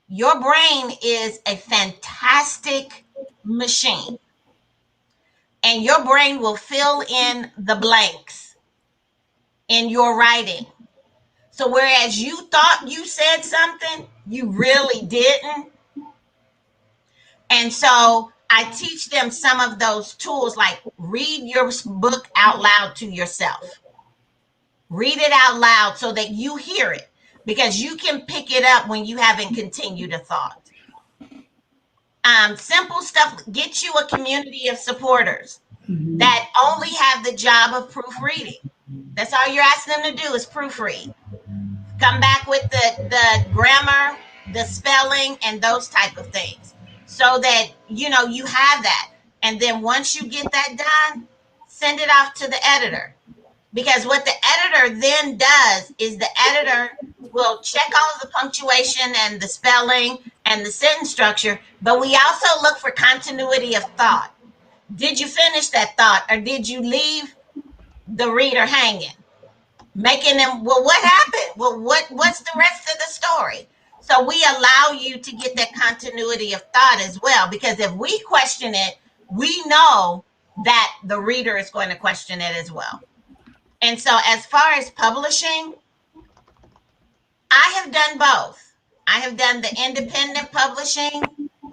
S4: Your brain is a fantastic machine. And your brain will fill in the blanks in your writing. So whereas you thought you said something, you really didn't. And so I teach them some of those tools, like read your book out loud to yourself. Read it out loud so that you hear it, because you can pick it up when you haven't continued a thought. Simple stuff. Get you a community of supporters that only have the job of proofreading. That's all you're asking them to do is proofread. Come back with the grammar, the spelling, and those type of things, so that you have that. And then once you get that done, send it off to the editor. Because what the editor then does is the editor will check all of the punctuation and the spelling and the sentence structure, but we also look for continuity of thought. Did you finish that thought, or did you leave the reader hanging? Making them, well, what happened? Well, what's the rest of the story? So we allow you to get that continuity of thought as well, because if we question it, we know that the reader is going to question it as well. And so as far as publishing, I have done both. I have done the independent publishing,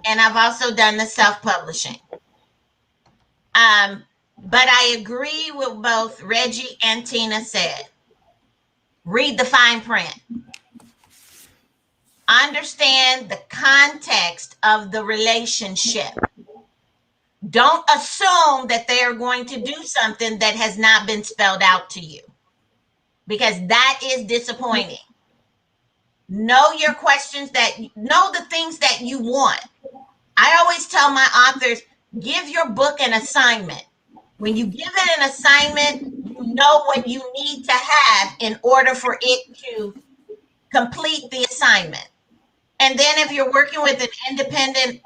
S4: and I've also done the self-publishing. But I agree with both Reggie and Tina said. Read the fine print. Understand the context of the relationship. Don't assume that they are going to do something that has not been spelled out to you, because that is disappointing. Know your questions, know the things that you want. I always tell my authors, give your book an assignment. When you give it an assignment, you know what you need to have in order for it to complete the assignment. And then if you're working with an independent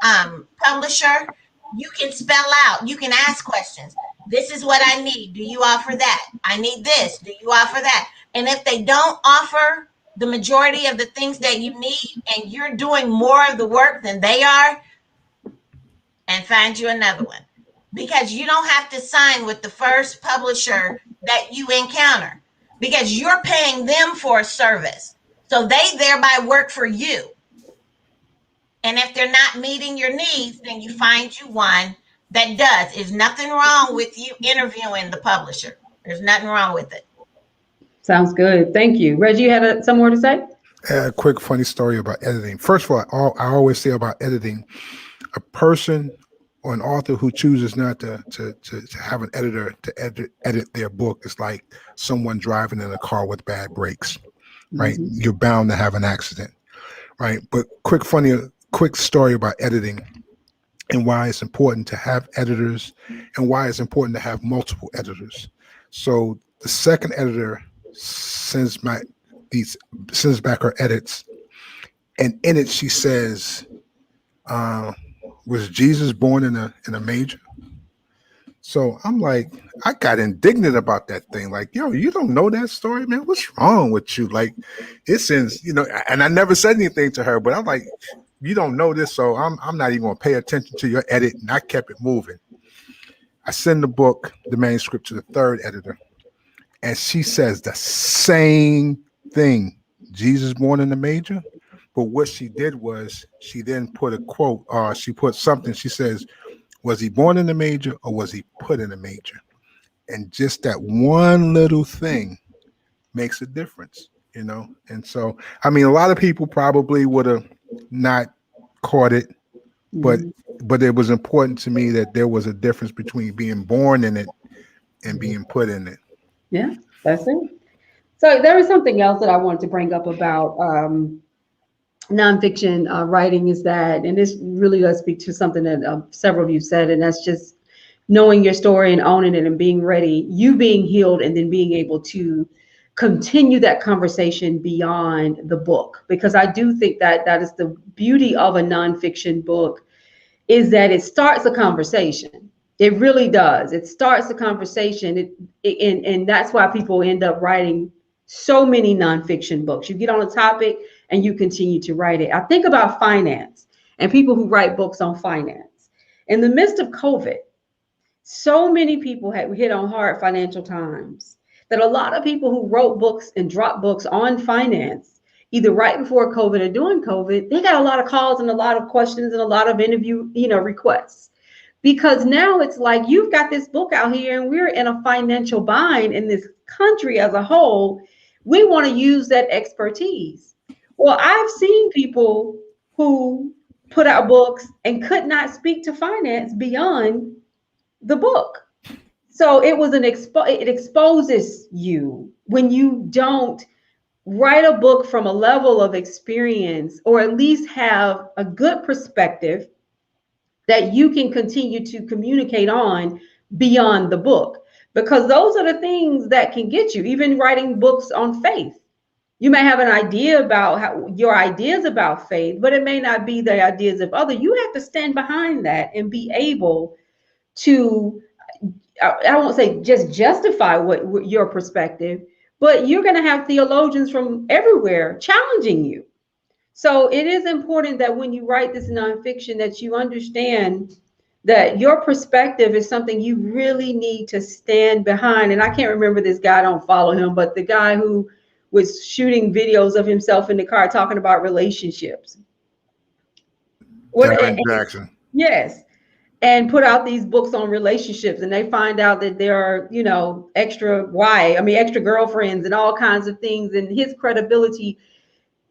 S4: publisher, you can spell out, you can ask questions. This is what I need. Do you offer that? I need this. Do you offer that? And if they don't offer the majority of the things that you need, and you're doing more of the work than they are, and find you another one. Because you don't have to sign with the first publisher that you encounter, because you're paying them for a service. So they thereby work for you. And if they're not meeting your needs, then you find you one that does. There's nothing wrong with you interviewing the publisher. There's nothing wrong with it.
S1: Sounds good. Thank you. Reggie, you had some more to say?
S8: A quick funny story about editing. First of all, I always say about editing, a person or an author who chooses not to have an editor to edit their book is like someone driving in a car with bad brakes, right? Mm-hmm. You're bound to have an accident, right? But quick story about editing and why it's important to have editors and why it's important to have multiple editors. So the second editor sends back her edits, and in it she says, was Jesus born in a manger? So I'm like, I got indignant about that thing. Like, yo, you don't know that story, man? What's wrong with you? Like, it's in, and I never said anything to her, but I'm like, you don't know this, so I'm not even gonna pay attention to your edit. And I kept it moving. I send the manuscript to the third editor, and she says the same thing. Jesus born in the manger. But what she did was she then put a quote, she put something. She says, was he born in the manger or was he put in a manger? And just that one little thing makes a difference, And so, I mean, a lot of people probably would have not caught it, but it was important to me that there was a difference between being born in it and being put in it.
S1: Yeah, that's it. So there was something else that I wanted to bring up about nonfiction writing, is that, and this really does speak to something that several of you said, and that's just knowing your story and owning it and being ready, you being healed, and then being able to continue that conversation beyond the book. Because I do think that that is the beauty of a nonfiction book, is that it starts a conversation. It really does. It starts a conversation. And that's why people end up writing so many nonfiction books. You get on a topic and you continue to write it. I think about finance and people who write books on finance. In the midst of COVID, so many people had hit on hard financial times that a lot of people who wrote books and dropped books on finance, either right before COVID or during COVID, they got a lot of calls and a lot of questions and a lot of interview, requests. Because now it's like, you've got this book out here and we're in a financial bind in this country as a whole. We want to use that expertise. Well, I've seen people who put out books and could not speak to finance beyond the book. So it was it exposes you when you don't write a book from a level of experience, or at least have a good perspective that you can continue to communicate on beyond the book. Because those are the things that can get you, even writing books on faith. You may have an idea about your ideas about faith, but it may not be the ideas of others. You have to stand behind that and be able to, I won't say just justify what your perspective, but you're going to have theologians from everywhere challenging you. So it is important that when you write this nonfiction, that you understand that your perspective is something you really need to stand behind. And I can't remember this guy, I don't follow him, but the guy who was shooting videos of himself in the car talking about relationships.
S8: Darren Jackson.
S1: Yes. And put out these books on relationships, and they find out that there are, extra girlfriends and all kinds of things. And his credibility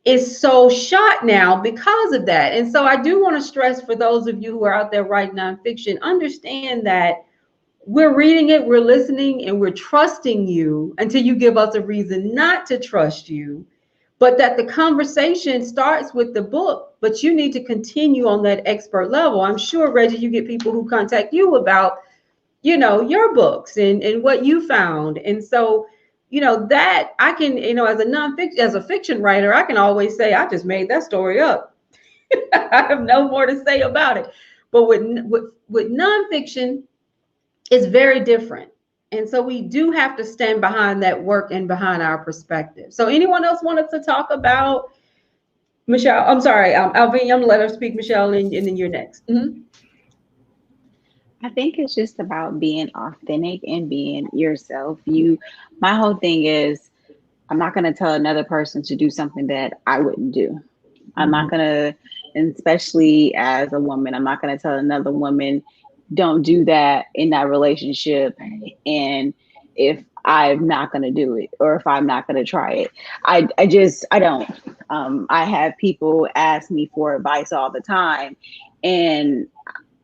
S1: is so shot now because of that. And so I do want to stress, for those of you who are out there writing nonfiction, understand that we're reading it, we're listening, and we're trusting you until you give us a reason not to trust you. But that the conversation starts with the book, but you need to continue on that expert level. I'm sure, Reggie, you get people who contact you about, your books and what you found. And so, that I can, as a fiction writer, I can always say, I just made that story up. I have no more to say about it. But with nonfiction, it's very different. And so we do have to stand behind that work and behind our perspective. So anyone else wanted to talk about Michelle? I'm sorry, Alvin, I'm gonna let her speak, Michelle, and then you're next. Mm-hmm.
S3: I think it's just about being authentic and being yourself. My whole thing is, I'm not going to tell another person to do something that I wouldn't do. I'm not going to, and especially as a woman, I'm not going to tell another woman, don't do that in that relationship. And if I'm not going to do it, or if I'm not going to try it, I don't. I have people ask me for advice all the time, and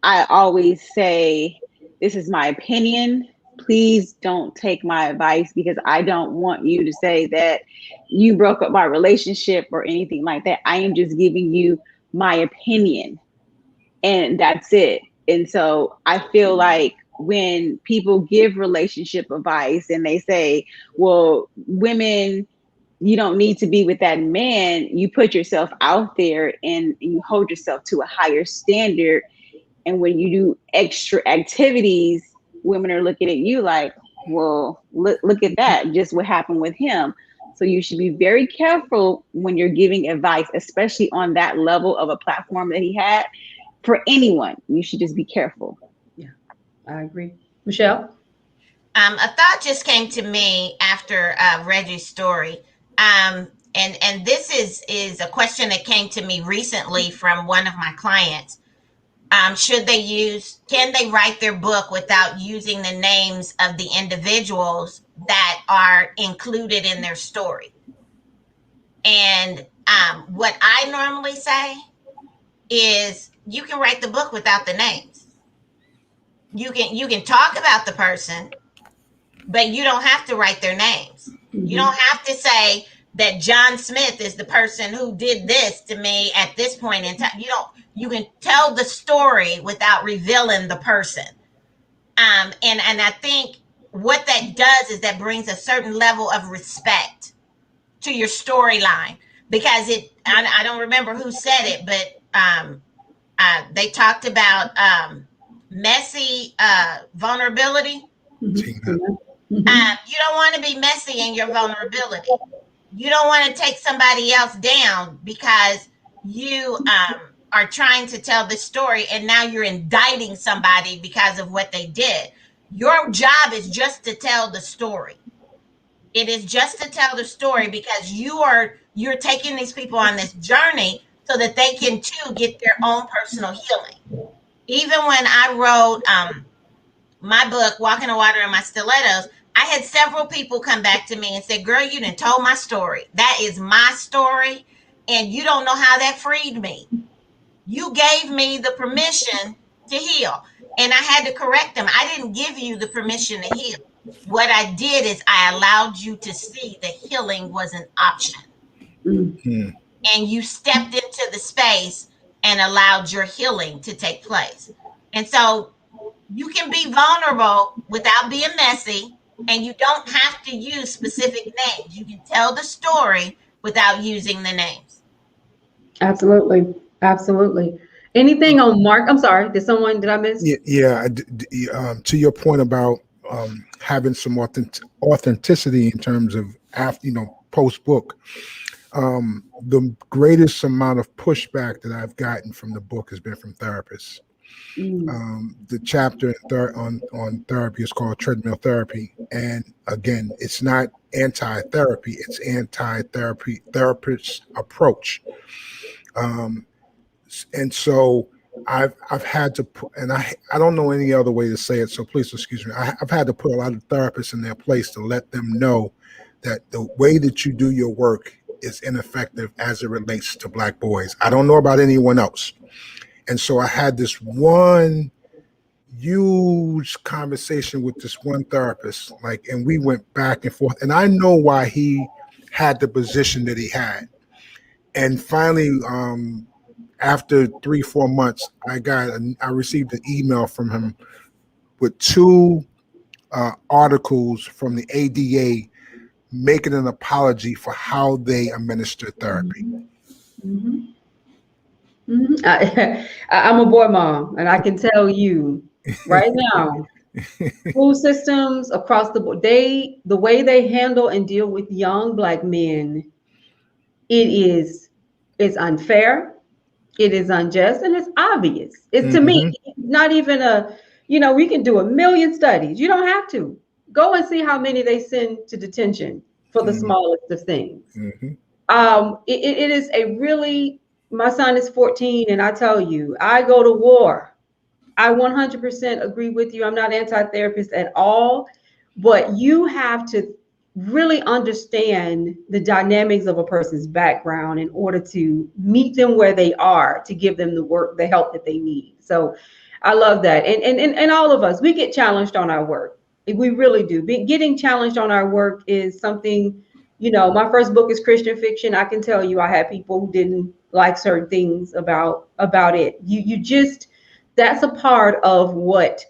S3: I always say, this is my opinion. Please don't take my advice, because I don't want you to say that you broke up my relationship or anything like that. I am just giving you my opinion, and that's it. And so I feel like when people give relationship advice and they say, well, women, you don't need to be with that man, you put yourself out there and you hold yourself to a higher standard. And when you do extra activities, women are looking at you like, well, look at that, just what happened with him. So you should be very careful when you're giving advice, especially on that level of a platform that he had. For anyone, you should just be careful.
S1: Yeah, I agree. Michelle?
S4: A thought just came to me after Reggie's story. And this is a question that came to me recently from one of my clients. Can they write their book without using the names of the individuals that are included in their story? And what I normally say is, you can write the book without the names. You can talk about the person, but you don't have to write their names. Mm-hmm. You don't have to say that John Smith is the person who did this to me at this point in time. You can tell the story without revealing the person. And I think what that does is that brings a certain level of respect to your storyline, because I don't remember who said it, but they talked about messy vulnerability.
S8: Mm-hmm.
S4: You don't want to be messy in your vulnerability. You don't want to take somebody else down because you are trying to tell the story, and now you're indicting somebody because of what they did. Your job is just to tell the story. It is just to tell the story, because you're taking these people on this journey so that they can too get their own personal healing. Even when I wrote my book, Walking on Water in My Stilettos, I had several people come back to me and say, girl, you done told my story. That is my story. And you don't know how that freed me. You gave me the permission to heal. And I had to correct them. I didn't give you the permission to heal. What I did is I allowed you to see that healing was an option. Mm-hmm. And you stepped into the space and allowed your healing to take place. And so you can be vulnerable without being messy, and you don't have to use specific names. You can tell the story without using the names.
S1: Absolutely. Absolutely. Anything on Mark? I'm sorry. Did I miss?
S8: Yeah. To your point about having some authenticity in terms of post book. The greatest amount of pushback that I've gotten from the book has been from therapists. The chapter on therapy is called treadmill therapy, and again, it's not anti-therapy; it's anti-therapy therapist approach. And so I've had to put, and I don't know any other way to say it, so please excuse me. I've had to put a lot of therapists in their place to let them know that the way that you do your work is ineffective as it relates to Black boys. I don't know about anyone else. And so I had this one huge conversation with this one therapist, and we went back and forth. And I know why he had the position that he had. And finally, after 3-4 months, I received an email from him with 2 articles from the ADA making an apology for how they administer therapy.
S1: Mm-hmm. Mm-hmm. I'm a boy mom, and I can tell you right now, school systems across the board, the way they handle and deal with young Black men, it's unfair, it is unjust, and it's obvious. It's to me not even we can do a million studies. You don't have to go and see how many they send to detention for the smallest of things. It is a really, my son is 14, and I tell you, I go to war. I 100% agree with you. I'm not anti-therapist at all, but you have to really understand the dynamics of a person's background in order to meet them where they are, to give them the help that they need. So I love that. And all of us, we get challenged on our work. We really do. Getting challenged on our work is something, my first book is Christian fiction. I can tell you I had people who didn't like certain things about it. You just, that's a part of what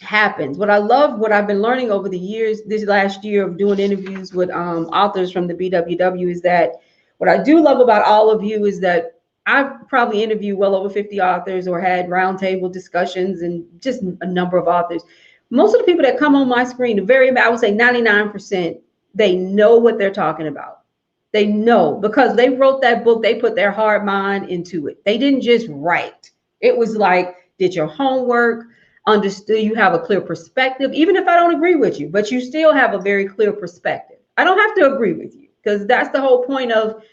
S1: happens. What I love, what I've been learning over the years, this last year of doing interviews with authors from the BWW, is that what I do love about all of you is that I've probably interviewed well over 50 authors or had roundtable discussions and just a number of authors. Most of the people that come on my screen, I would say 99%, they know what they're talking about. They know, because they wrote that book, they put their hard mind into it. They didn't just write. It was like, did your homework, understood, you have a clear perspective, even if I don't agree with you, but you still have a very clear perspective. I don't have to agree with you, because that's the whole point of,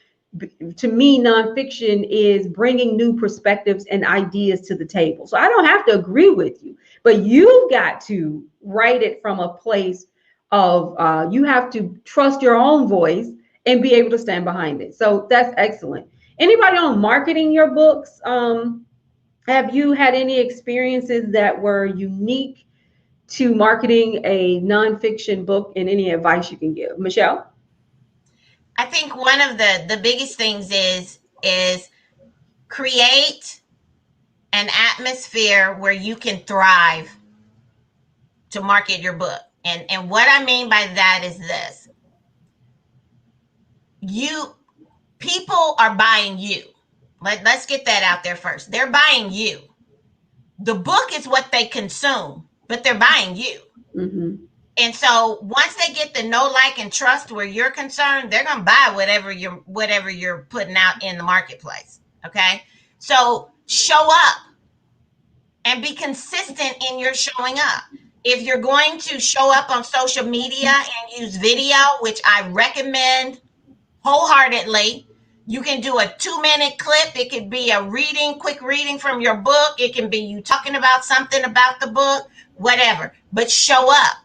S1: to me, nonfiction is bringing new perspectives and ideas to the table. So I don't have to agree with you, but you've got to write it from a place of, you have to trust your own voice and be able to stand behind it. So that's excellent. Anybody on marketing your books? Have you had any experiences that were unique to marketing a nonfiction book, and any advice you can give? Michelle?
S4: I think one of the biggest things is create an atmosphere where you can thrive to market your book. And what I mean by that is this. People are buying you. Let's get that out there first. They're buying you. The book is what they consume, but they're buying you.
S1: Mm-hmm.
S4: And so once they get the know, like, and trust where you're concerned, they're gonna buy whatever you're putting out in the marketplace. Okay, so show up and be consistent in your showing up. If you're going to show up on social media and use video, which I recommend wholeheartedly, you can do a 2-minute clip. It could be a quick reading from your book. It can be you talking about something about the book, whatever. But show up,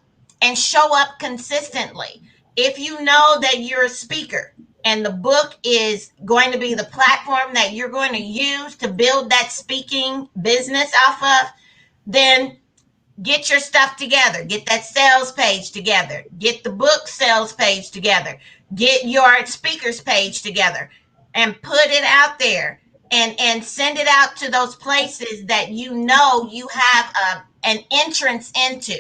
S4: and show up consistently. If you know that you're a speaker and the book is going to be the platform that you're going to use to build that speaking business off of, then get your stuff together. Get that sales page together. Get the book sales page together. Get your speakers page together and put it out there, and send it out to those places that you have an entrance into.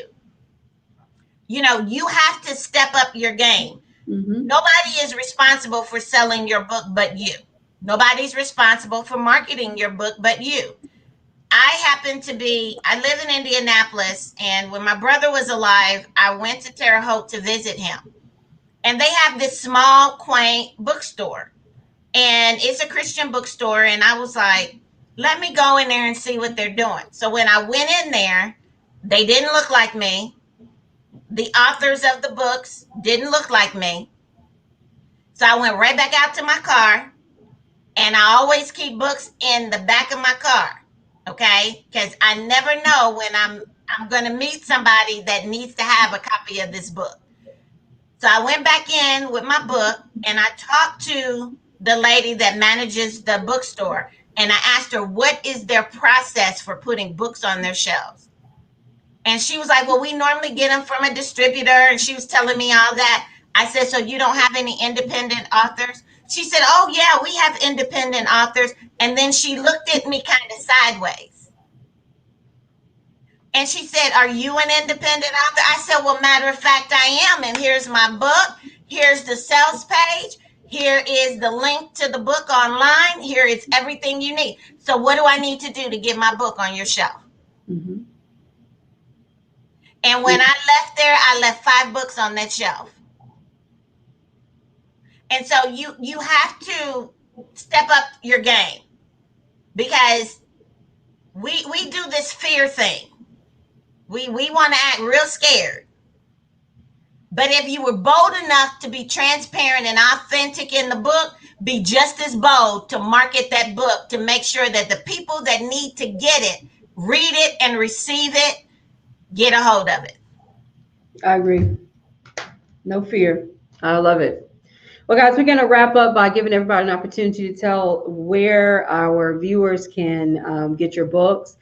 S4: You have to step up your game.
S1: Mm-hmm.
S4: Nobody is responsible for selling your book but you. Nobody's responsible for marketing your book but you. I live in Indianapolis, and when my brother was alive, I went to Terre Haute to visit him. And they have this small, quaint bookstore. And it's a Christian bookstore. And I was like, Let me go in there and see what they're doing. So when I went in there, they didn't look like me. The authors of the books didn't look like me. So I went right back out to my car, and I always keep books in the back of my car, okay? Because I never know when I'm going to meet somebody that needs to have a copy of this book. So I went back in with my book, and I talked to the lady that manages the bookstore, and I asked her, what is their process for putting books on their shelves? And she was like, well, we normally get them from a distributor. And she was telling me all that. I said, so you don't have any independent authors? She said, oh, yeah, we have independent authors. And then she looked at me kind of sideways. And she said, are you an independent author? I said, well, matter of fact, I am. And here's my book. Here's the sales page. Here is the link to the book online. Here is everything you need. So what do I need to do to get my book on your shelf?
S1: Mm-hmm.
S4: And when I left there, I left 5 books on that shelf. And so you have to step up your game, because we do this fear thing. We want to act real scared. But if you were bold enough to be transparent and authentic in the book, be just as bold to market that book, to make sure that the people that need to get it, read it and receive it, get a hold of it.
S1: I agree. No fear. I love it. Well, guys, we're going to wrap up by giving everybody an opportunity to tell where our viewers can get your books.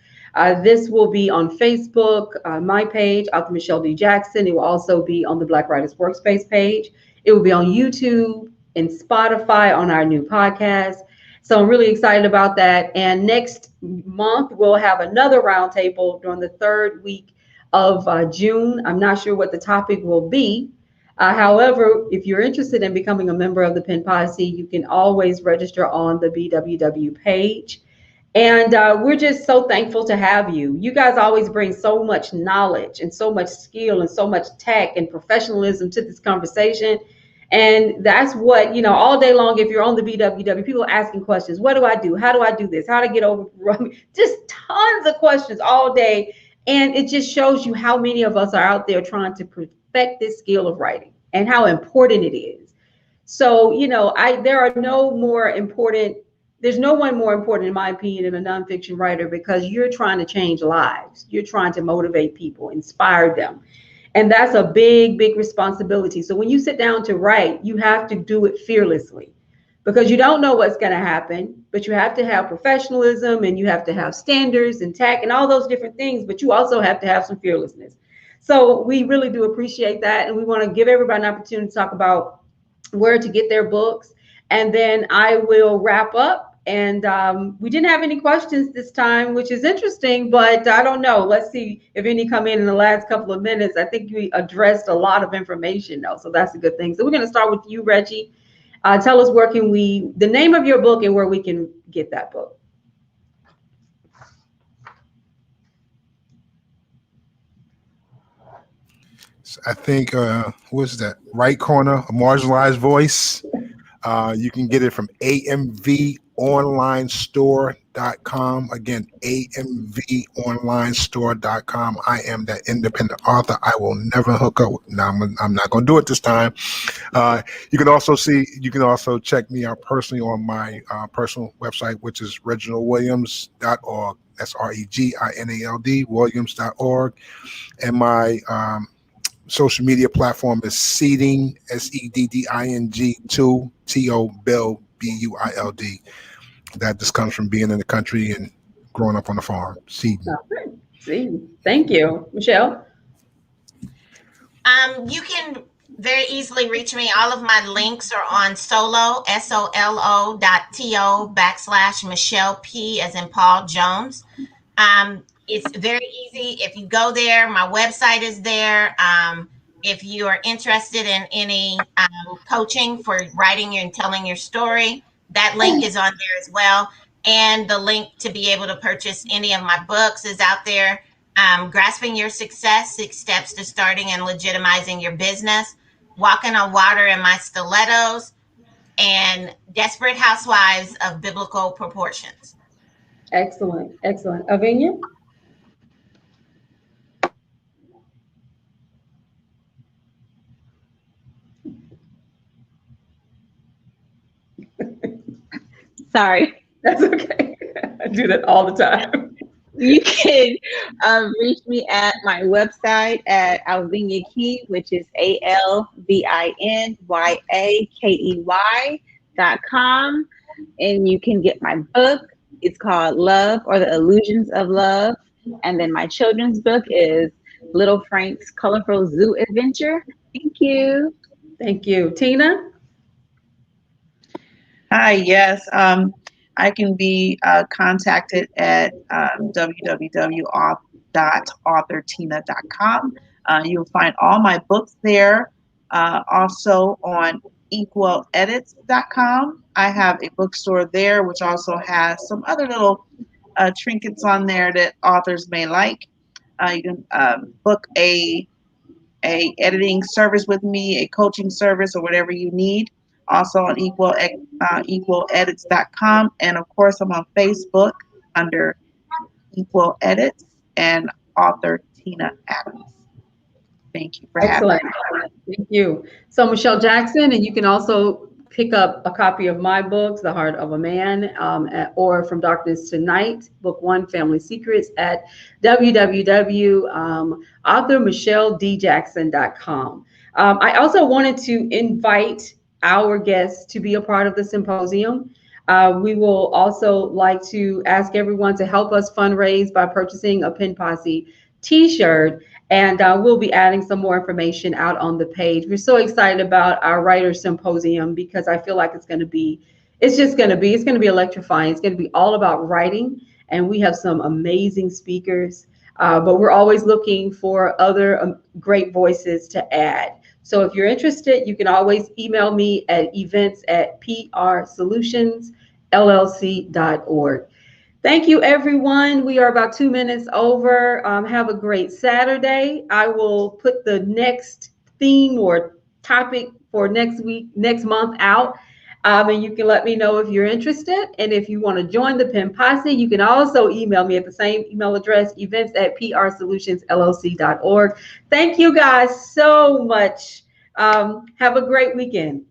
S1: This will be on Facebook, my page, Author Michelle D. Jackson. It will also be on the Black Writers Workspace page. It will be on YouTube and Spotify on our new podcast. So I'm really excited about that. And next month, we'll have another roundtable during the 3rd week of June. I'm not sure what the topic will be. However, if you're interested in becoming a member of the Pen Posse, you can always register on the BWW page. And we're just so thankful to have you. You guys always bring so much knowledge and so much skill and so much tech and professionalism to this conversation. And that's what, all day long, if you're on the BWW, people are asking questions. What do I do? How do I do this? How to get over? Just tons of questions all day. And it just shows you how many of us are out there trying to perfect this skill of writing and how important it is. So, there's no one more important, in my opinion, than a nonfiction writer, because you're trying to change lives. You're trying to motivate people, inspire them. And that's a big, big responsibility. So when you sit down to write, you have to do it fearlessly, because you don't know what's going to happen, but you have to have professionalism, and you have to have standards and tech and all those different things, but you also have to have some fearlessness. So we really do appreciate that. And we want to give everybody an opportunity to talk about where to get their books. And then I will wrap up. And we didn't have any questions this time, which is interesting, but I don't know. Let's see if any come in the last couple of minutes. I think we addressed a lot of information, though, so that's a good thing. So we're going to start with you, Reggie. Tell us the name of your book and where we can get that book.
S8: I think, what's that? Right corner, a marginalized voice. You can get it from amvonlinestore.com. Again, amvonlinestore.com. I am that independent author. I will never hook up. No, I'm not going to do it this time. You can also check me out personally on my personal website, which is reginaldwilliams.org. That's REGINALD, Williams.org. And my social media platform is Seeding, SEDDING 2 TO Bill BUILD. That just comes from being in the country and growing up on the farm. Seeding.
S1: See, thank you, Michelle.
S4: You can very easily reach me. All of my links are on solo.to/Michelle P as in Paul Jones. It's very easy. If you go there, my website is there. If you are interested in any coaching for writing and telling your story, that link is on there as well. And the link to be able to purchase any of my books is out there. Grasping Your Success, 6 Steps to Starting and Legitimizing Your Business, Walking on Water in My Stilettos, and Desperate Housewives of Biblical Proportions.
S1: Excellent, excellent. Avinia?
S3: Sorry.
S1: That's okay. I do that all the time.
S3: You can reach me at my website at Alvinia Key, which is ALVINYAKEY.com. And you can get my book. It's called Love or the Illusions of Love. And then my children's book is Little Frank's Colorful Zoo Adventure. Thank you.
S1: Thank you. Tina?
S9: Hi, yes. I can be contacted at www.authortina.com. You'll find all my books there. Also on equaledits.com. I have a bookstore there, which also has some other little trinkets on there that authors may like. You can book a editing service with me, a coaching service, or whatever you need. Also on equaledits.com. And of course, I'm on Facebook under Equal Edits and author Tina Adams. Thank you for having me.
S1: Excellent. Thank you. So Michelle Jackson, and you can also pick up a copy of my books, The Heart of a Man, or From Darkness to Night, Book One, Family Secrets, at www.authormichelledjackson.com. I also wanted to invite our guests to be a part of the symposium. We will also like to ask everyone to help us fundraise by purchasing a Pen Posse t-shirt. And we'll be adding some more information out on the page. We're so excited about our Writers Symposium because I feel like it's going to be electrifying. It's going to be all about writing. And we have some amazing speakers, but we're always looking for other great voices to add. So if you're interested, you can always email me at events@prsolutionsllc.org. Thank you, everyone. We are about 2 minutes over. Have a great Saturday. I will put the next theme or topic for next month out. And you can let me know if you're interested. And if you want to join the Pen Posse, you can also email me at the same email address, events@prsolutionsllc.org. Thank you guys so much. Have a great weekend.